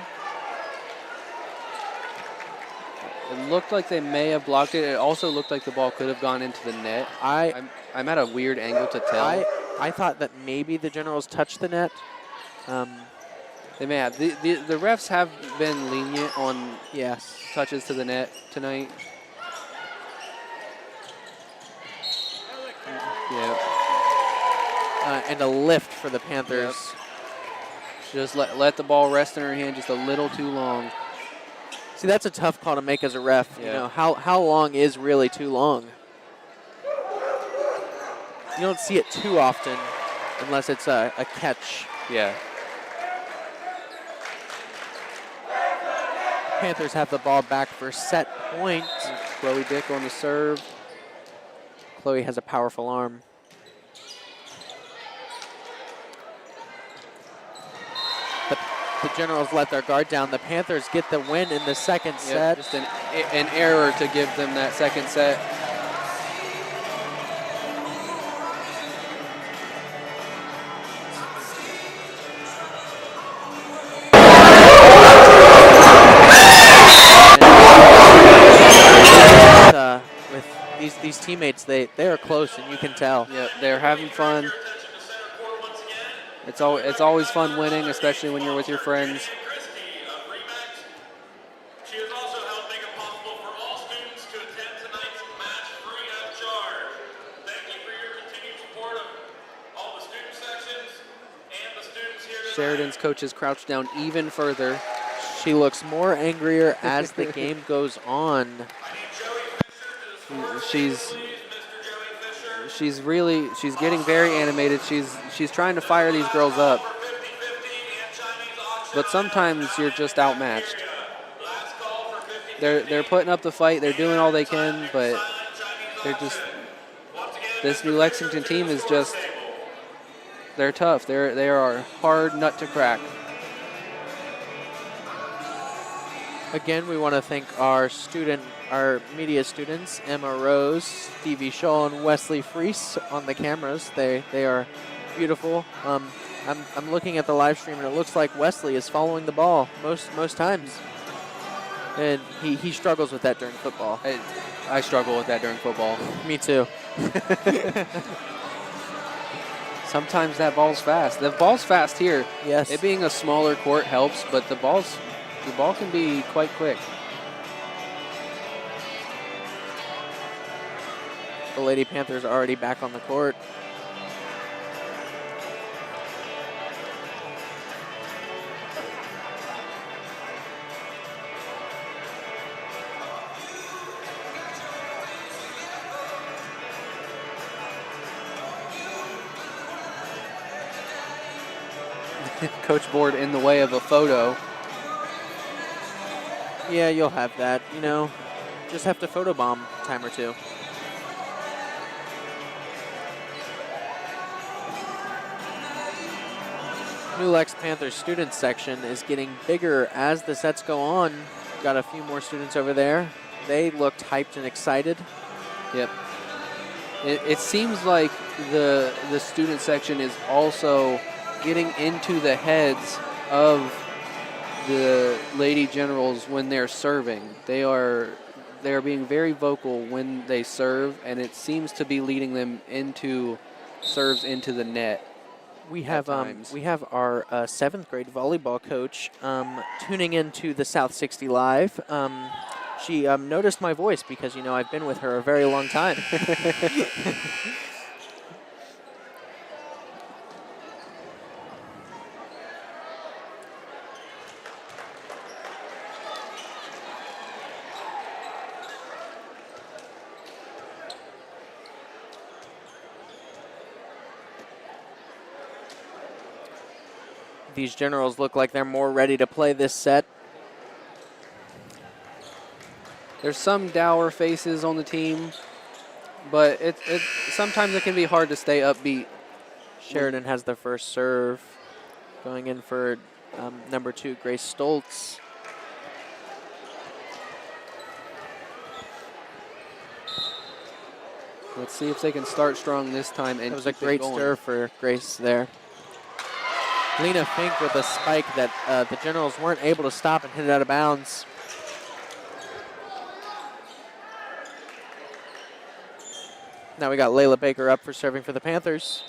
B: It looked like they may have blocked it. It also looked like the ball could have gone into the net. I'm at a weird angle to tell.
A: I thought that maybe the Generals touched the net.
B: They may have. The refs have been lenient on touches to the net tonight. Yeah.
A: And a lift for the Panthers.
B: Yep. Just let the ball rest in her hand just a little too long.
A: See, that's a tough call to make as a ref.
B: Yeah.
A: You know, how long is really too long? You don't see it too often unless it's a catch.
B: Yeah.
A: Panthers have the ball back for set point.
B: Chloe Dick on the serve.
A: Chloe has a powerful arm. The Generals let their guard down. The Panthers get the win in the second set.
B: Just an error to give them that second set.
A: With these teammates, they are close, and you can tell.
B: Yep, they're having fun. It's always fun winning, especially when you're with your friends.
C: She has also helped make it possible for all students to attend tonight's match free of charge. Thank you for your continued support of all the student sections and the students here tonight.
B: Sheridan's coaches crouch down even further.
A: She looks more angrier as the game goes on.
B: She's getting very animated. She's trying to fire these girls up. But sometimes you're just outmatched. They're putting up the fight. They're doing all they can, but this New Lexington team is just, they're tough. They are a hard nut to crack.
A: Again, we want to thank our media students, Emma Rose, Stevie Shaw, and Wesley Freese on the cameras. They are beautiful. I'm looking at the live stream, and it looks like Wesley is following the ball most times. And he struggles with that during football.
B: I struggle with that during football.
A: Me too.
B: Sometimes that ball's fast. The ball's fast here.
A: Yes.
B: It being a smaller court helps, but the ball can be quite quick.
A: The Lady Panthers are already back on the court.
B: Coach board in the way of a photo.
A: Yeah, you'll have that. You know, just have to photobomb a time or two. New Lex Panthers student section is getting bigger as the sets go on. Got a few more students over there. They looked hyped and excited.
B: Yep. It seems like the student section is also getting into the heads of the Lady Generals when they're serving. They are being very vocal when they serve, and it seems to be leading them into serves into the net.
A: We have our 7th grade volleyball coach tuning into the South 60 Live. She noticed my voice because, you know, I've been with her a very long time. These Generals look like they're more ready to play this set.
B: There's some dour faces on the team. but sometimes it can be hard to stay upbeat.
A: Sheridan has the first serve. Going in for number 2, Grace Stoltz.
B: Let's see if they can start strong this time. And
A: That was a
B: keep it
A: great
B: going.
A: serve for Grace there. Lena Fink with a spike that the Generals weren't able to stop and hit it out of bounds. Now we got Layla Baker up for serving for the Panthers.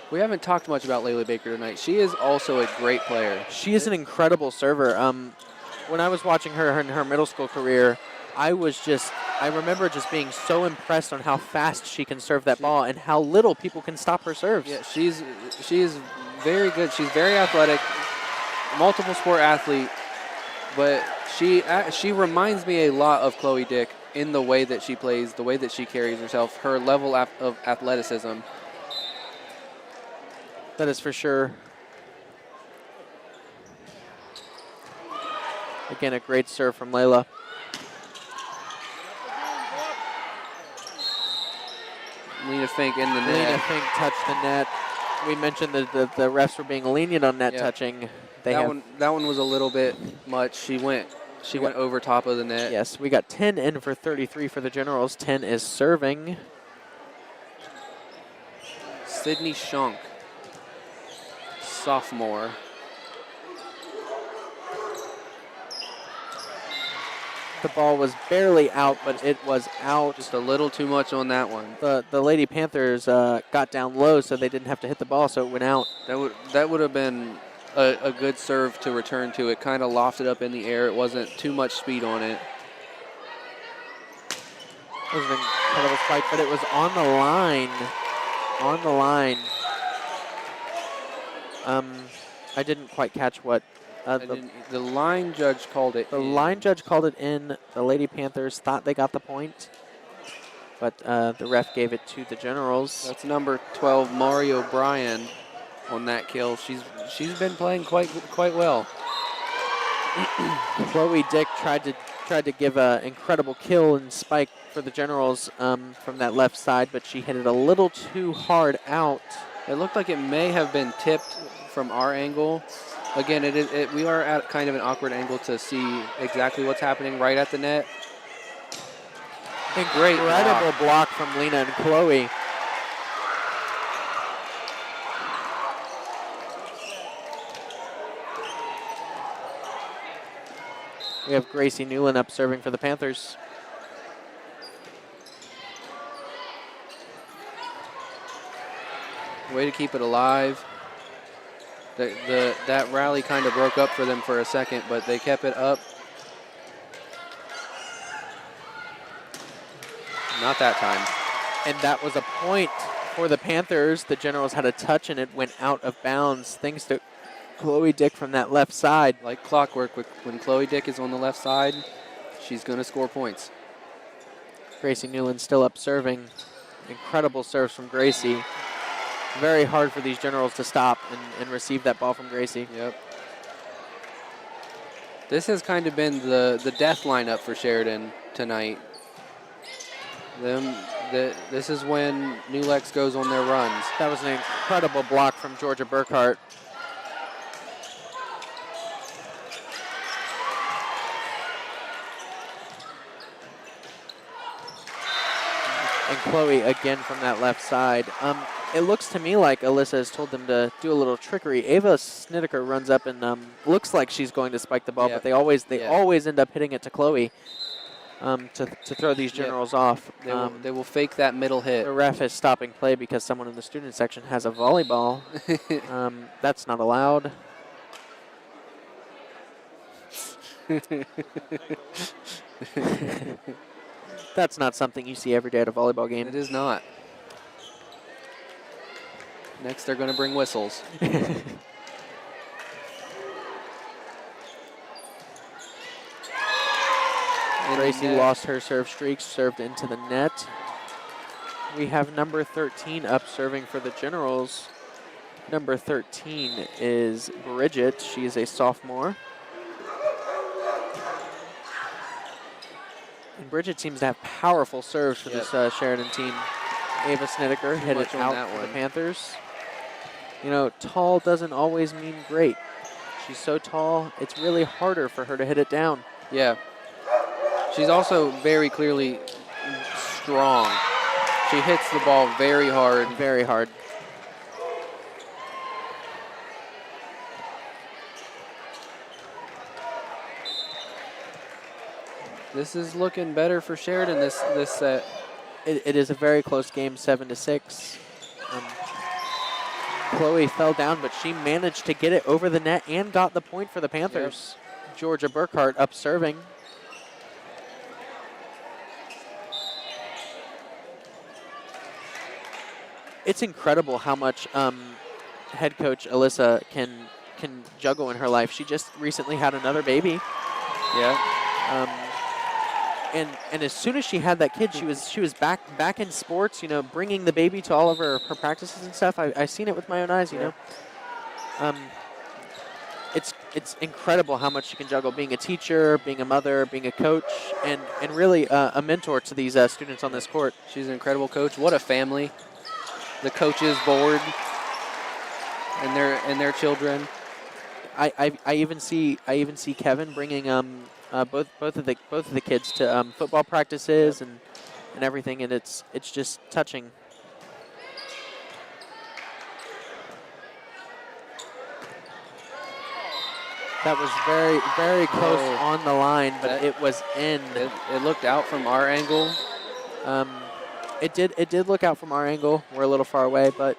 B: We haven't talked much about Layla Baker tonight. She is also a great player.
A: She is an incredible server. When I was watching her in her middle school career, I remember just being so impressed on how fast she can serve that ball and how little people can stop her serves.
B: Yeah, she is very good. She's very athletic, multiple sport athlete, but she reminds me a lot of Chloe Dick in the way that she plays, the way that she carries herself, her level of athleticism.
A: That is for sure. Again, a great serve from Layla.
B: Lena Fink in the net.
A: Lena Fink touched the net. We mentioned that the refs were being lenient on net touching.
B: That one was a little bit much. She went over top of the net.
A: Yes, we got 10 in for 33 for the Generals. 10 is serving.
B: Sydney Shunk, sophomore.
A: The ball was barely out, but it was out.
B: Just a little too much on that one.
A: The Lady Panthers got down low, so they didn't have to hit the ball, so it went out.
B: That would have been a good serve to return to. It kind of lofted up in the air. It wasn't too much speed on it.
A: It was an incredible spike, but it was on the line. On the line. I didn't quite catch what.
B: The line judge called it.
A: The line judge called it in. The Lady Panthers thought they got the point, but the ref gave it to the Generals.
B: That's number 12, Mari O'Brien, on that kill. She's been playing quite well.
A: Chloe Dick tried to give an incredible kill and spike for the Generals from that left side, but she hit it a little too hard out.
B: It looked like it may have been tipped from our angle. Again, we are at kind of an awkward angle to see exactly what's happening right at the net.
A: Incredible block from Lena and Chloe. We have Gracie Newland up serving for the Panthers.
B: Way to keep it alive. That rally kind of broke up for them for a second, but they kept it up. Not that time.
A: And that was a point for the Panthers. The Generals had a touch and it went out of bounds thanks to Chloe Dick from that left side.
B: Like clockwork, when Chloe Dick is on the left side, she's going to score points.
A: Gracie Newland still up serving. Incredible serves from Gracie. Very hard for these Generals to stop and receive that ball from Gracie.
B: Yep. This has kind of been the death lineup for Sheridan tonight. This is when New Lex goes on their runs.
A: That was an incredible block from Georgia Burkhart. And Chloe again from that left side. It looks to me like Alyssa has told them to do a little trickery. Ava Snideker runs up and looks like she's going to spike the ball, but they always end up hitting it to Chloe to throw these Generals off.
B: They will fake that middle hit.
A: The ref is stopping play because someone in the student section has a volleyball. That's not allowed. That's not something you see every day at a volleyball game.
B: It is not. Next, they're going to bring whistles.
A: Gracie lost her serve streak, served into the net. We have number 13 up serving for the Generals. Number 13 is Bridget. She is a sophomore. And Bridget seems to have powerful serves for this Sheridan team. Ava Snedeker hit it out for the Panthers. You know, tall doesn't always mean great. She's so tall, it's really harder for her to hit it down.
B: Yeah. She's also very clearly strong. She hits the ball very hard.
A: Very hard.
B: This is looking better for Sheridan this set.
A: It is a very close game, 7-6. Chloe fell down, but she managed to get it over the net and got the point for the Panthers. Yep. Georgia Burkhart up serving. It's incredible how much head coach Alyssa can juggle in her life. She just recently had another baby.
B: Yeah.
A: And as soon as she had that kid, she was back in sports. You know, bringing the baby to all of her practices and stuff. I seen it with my own eyes. You know, it's incredible how much she can juggle. Being a teacher, being a mother, being a coach, and really a mentor to these students on this court.
B: She's an incredible coach. What a family. The coaches board and their children.
A: I even see Kevin bringing both of the kids to football practices and everything, and it's just touching. That was very, very close on the line, but it was in.
B: It looked out from our angle.
A: It did look out from our angle. We're a little far away, but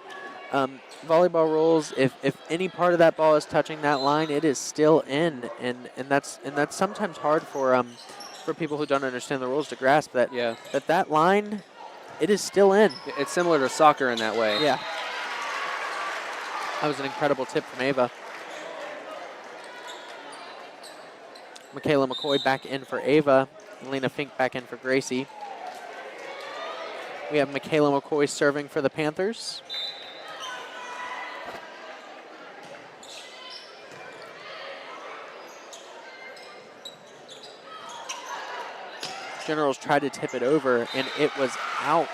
A: volleyball rules, if any part of that ball is touching that line, it is still in, and that's sometimes hard for people who don't understand the rules to grasp that.
B: Yeah.
A: That line, it is still in.
B: It's similar to soccer in that way.
A: Yeah. That was an incredible tip from Ava. Michaela McCoy back in for Ava. Lena Fink back in for Gracie. We have Michaela McCoy serving for the Panthers. Generals tried to tip it over, and it was out.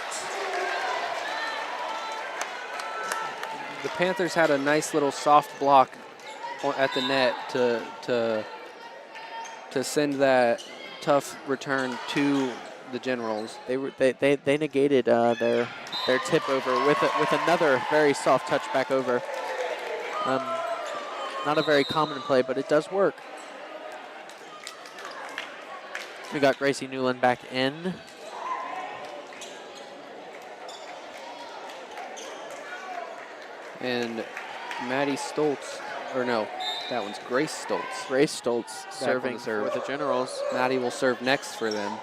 B: The Panthers had a nice little soft block at the net to send that tough return to the Generals.
A: They negated their tip over with another very soft touch back over. Not a very common play, but it does work. We got Gracie Newland back in.
B: And Maddie Stoltz, or no, that one's Grace Stoltz.
A: Grace Stoltz serving for the Generals.
B: Maddie will serve next for them.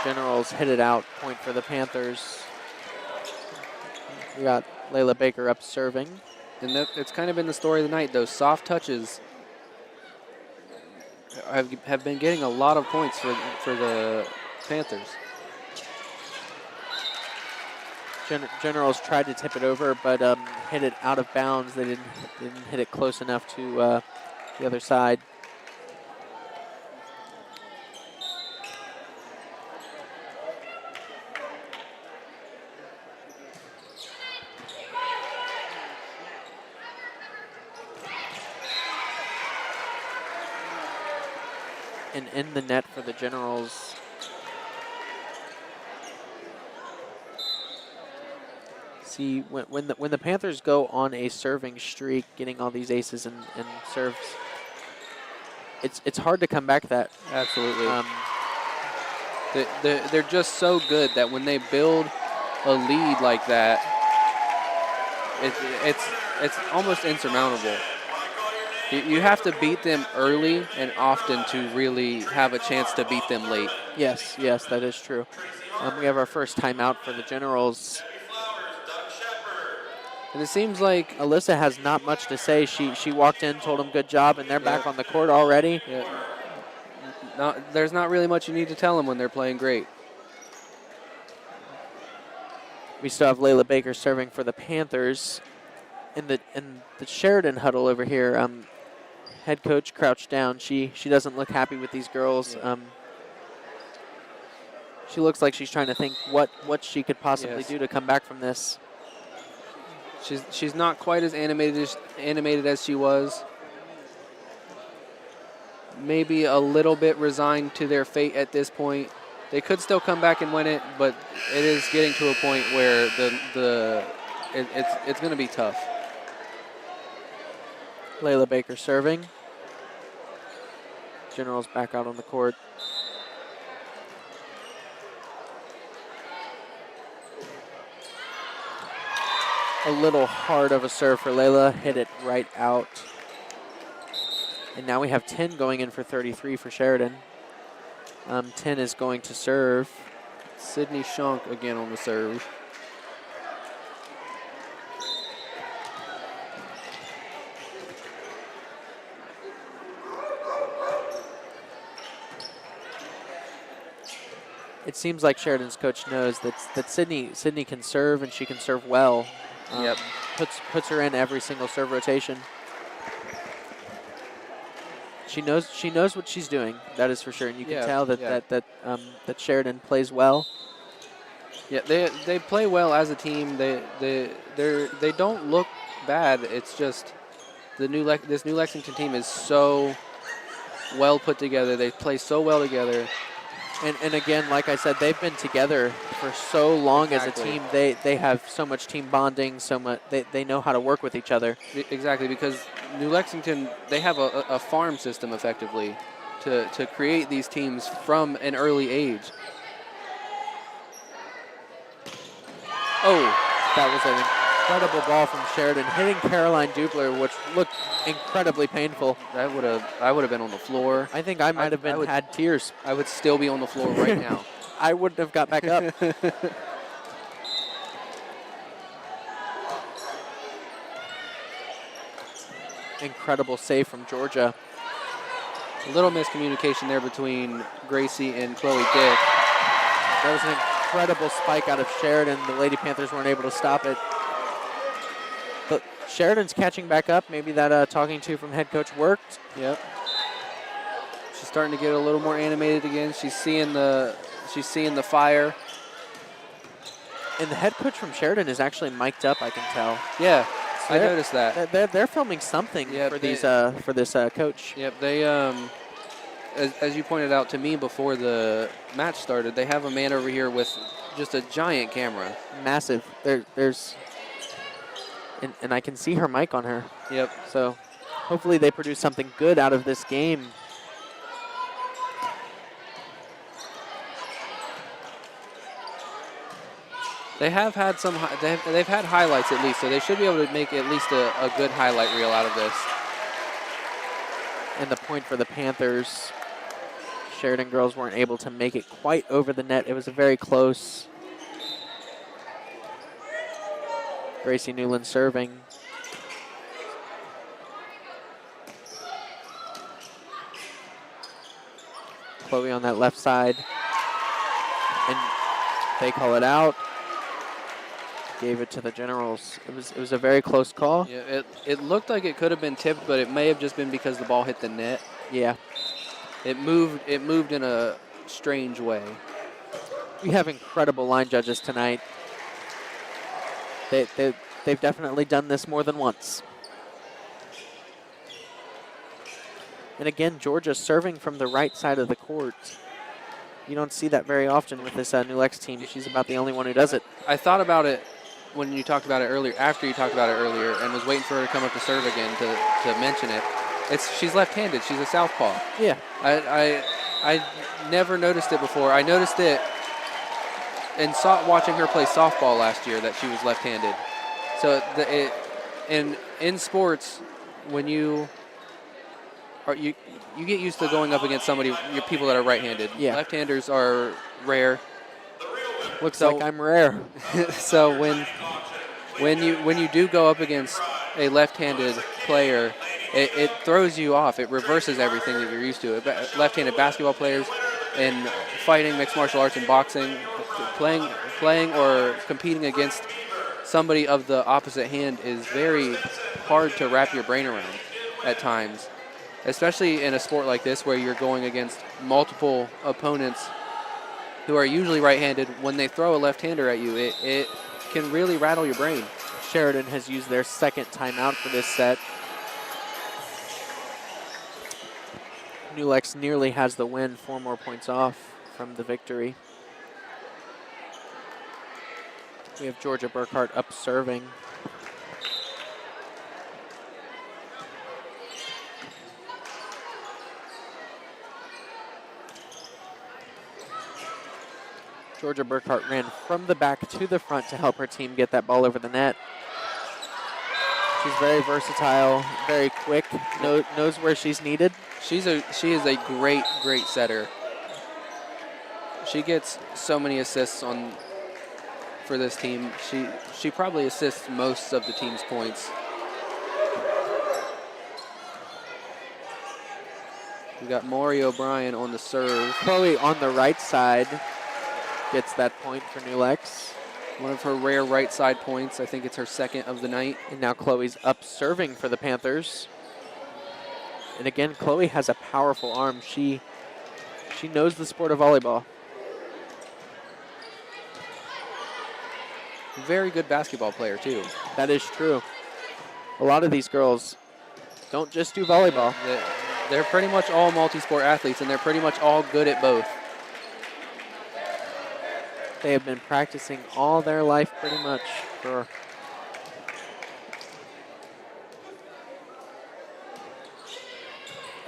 A: Generals hit it out, point for the Panthers. We got Layla Baker up serving.
B: And it's kind of been the story of the night. Those soft touches have been getting a lot of points for the Panthers.
A: Generals tried to tip it over, but hit it out of bounds. They didn't hit it close enough to the other side. And in the net for the Generals. See, when the Panthers go on a serving streak, getting all these aces and serves, it's hard to come back that.
B: Absolutely. They're just so good that when they build a lead like that, it's almost insurmountable. You have to beat them early and often to really have a chance to beat them late.
A: Yes, that is true. We have our first timeout for the Generals.
B: And it seems like
A: Alyssa has not much to say. She walked in, told them good job, and they're back on the court already.
B: Yeah. There's not really much you need to tell them when they're playing great.
A: We still have Layla Baker serving for the Panthers. in the Sheridan huddle over here, head coach crouched down. She doesn't look happy with these girls.
B: Yeah.
A: She looks like she's trying to think what she could possibly do to come back from this.
B: She's not quite as animated as she was. Maybe a little bit resigned to their fate at this point. They could still come back and win it, but it is getting to a point where it's going to be tough.
A: Layla Baker serving. Generals back out on the court. A little hard of a serve for Layla. Hit it right out. And now we have 10 going in for 33 for Sheridan. 10 is going to serve.
B: Sydney Shunk again on the serve.
A: It seems like Sheridan's coach knows that Sydney can serve, and she can serve well.
B: Yep.
A: Puts her in every single serve rotation. She knows what she's doing. That is for sure, and you can tell that Sheridan plays well.
B: Yeah, they play well as a team. They don't look bad. It's just this new Lexington team is so well put together. They play so well together.
A: And again, like I said, they've been together for so long as a team. They have so much team bonding, so much they know how to work with each other.
B: Exactly, because New Lexington, they have a farm system effectively to create these teams from an early age. Oh,
A: that was an incredible ball from Sheridan, hitting Caroline Dubler, which looked incredibly painful.
B: I would have been on the floor.
A: I think I might have had tears.
B: I would still be on the floor right now.
A: I wouldn't have got back up. Incredible save from Georgia.
B: A little miscommunication there between Gracie and Chloe Dick.
A: That was an incredible spike out of Sheridan. The Lady Panthers weren't able to stop it. But Sheridan's catching back up. Maybe that talking to from head coach worked.
B: Yep. She's starting to get a little more animated again. She's seeing the fire.
A: And the head coach from Sheridan is actually mic'd up, I can tell.
B: Yeah,
A: so
B: I noticed that.
A: They're filming something for this coach.
B: Yep, they as you pointed out to me before the match started, they have a man over here with just a giant camera.
A: Massive. There's and I can see her mic on her.
B: Yep.
A: So hopefully they produce something good out of this game.
B: They have had they've had highlights at least, so they should be able to make at least a good highlight reel out of this.
A: And the point for the Panthers. Sheridan girls weren't able to make it quite over the net. It was a very close. Gracie Newland serving. Chloe on that left side. And they call it out. Gave it to the Generals. It was a very close call.
B: Yeah, it looked like it could have been tipped, but it may have just been because the ball hit the net.
A: Yeah.
B: It moved in a strange way.
A: We have incredible line judges tonight. They've definitely done this more than once. And again, Georgia serving from the right side of the court. You don't see that very often with this New Lex team. She's about the only one who does it.
B: I thought about it when you talked about it earlier, after you talked about it earlier, and was waiting for her to come up to serve again to mention it. She's left-handed. She's a southpaw.
A: Yeah.
B: I never noticed it before. I noticed it and watching her play softball last year that she was left-handed. So in sports, when you get used to going up against people that are right-handed.
A: Yeah.
B: Left-handers are rare.
A: Looks like I'm rare.
B: So when you do go up against a left-handed player, it throws you off. It reverses everything that you're used to. Left-handed basketball players and fighting, mixed martial arts, and boxing, playing or competing against somebody of the opposite hand is very hard to wrap your brain around at times, especially in a sport like this where you're going against multiple opponents who are usually right-handed. When they throw a left-hander at you, it can really rattle your brain.
A: Sheridan has used their second timeout for this set. New Lex nearly has the win, 4 more points off from the victory. We have Georgia Burkhart up serving. Georgia Burkhart ran from the back to the front to help her team get that ball over the net. She's very versatile, very quick, knows where she's needed.
B: She is a great setter. She gets so many assists for this team. She probably assists most of the team's points. We got Maury O'Brien on the serve.
A: Chloe on the right side gets that point for New Lex.
B: One of her rare right side points. I think it's her second of the night.
A: And now Chloe's up serving for the Panthers. And again, Chloe has a powerful arm. She knows the sport of volleyball.
B: Very good basketball player, too.
A: That is true. A lot of these girls don't just do volleyball.
B: They're pretty much all multi-sport athletes, and they're pretty much all good at both.
A: They have been practicing all their life pretty much for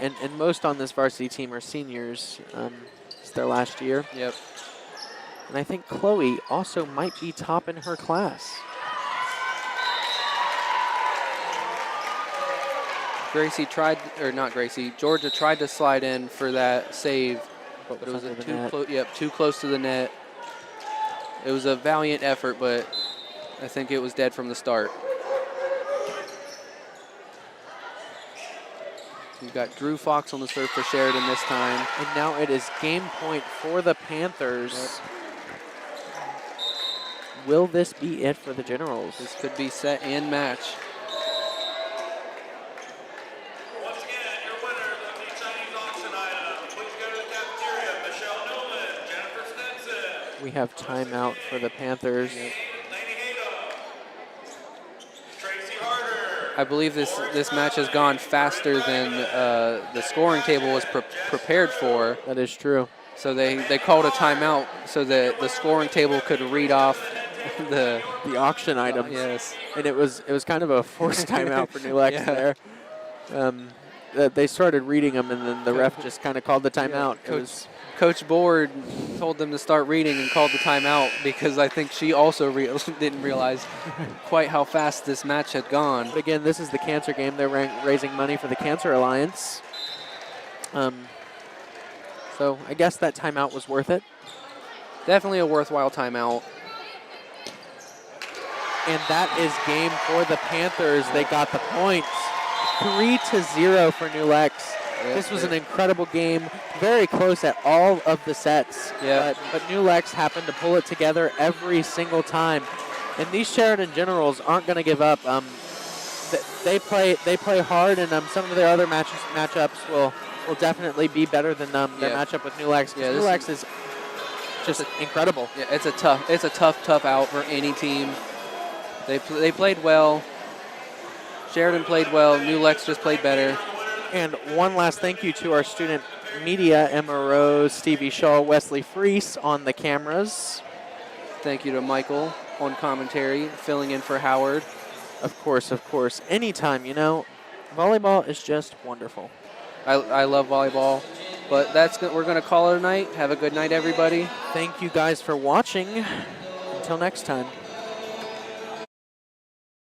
A: and most on this varsity team are seniors. It's their last year.
B: Yep.
A: And I think Chloe also might be top in her class.
B: Georgia tried to slide in for that save, but it was too close to the net. It was a valiant effort, but I think it was dead from the start. We've got Drew Fox on the serve for Sheridan this time.
A: And now it is game point for the Panthers.
B: Yep.
A: Will this be it for the Generals?
B: This could be set and match.
C: Once again, your winners of the Chinese auction item. Please go to the cafeteria. Michelle Newman, Jennifer Stetson.
A: We have timeout for the Panthers.
C: Lady Hato. Tracy Harder.
B: I believe this match has gone faster than the scoring table was prepared for.
A: That is true.
B: So they called a timeout so that the scoring table could read off the
A: auction items.
B: Yes.
A: And it was kind of a forced timeout for New Lex
B: Yeah.
A: there. They started reading them, and then the ref just kind of called the timeout.
B: Yeah. Coach Board told them to start reading and called the timeout because I think she also didn't realize quite how fast this match had gone.
A: But again, this is the cancer game. They're raising money for the Cancer Alliance. So I guess that timeout was worth it.
B: Definitely a worthwhile timeout.
A: And that is game for the Panthers. They got the points. 3-0 for New Lex.
B: Yep.
A: This was an incredible game. Very close at all of the sets.
B: Yeah.
A: But New Lex happened to pull it together every single time. And these Sheridan Generals aren't going to give up. They play hard, and some of their other matchups will definitely be better than their matchup with New Lex.
B: Yeah,
A: New Lex is just incredible.
B: Yeah, it's a tough out for any team. They played well. Sheridan played well. New Lex just played better.
A: And one last thank you to our student media, Emma Rose, Stevie Shaw, Wesley Freese on the cameras.
B: Thank you to Michael on commentary, filling in for Howard.
A: Of course. Anytime, volleyball is just wonderful.
B: I love volleyball, but we're going to call it a night. Have a good night, everybody.
A: Thank you guys for watching. Until next time.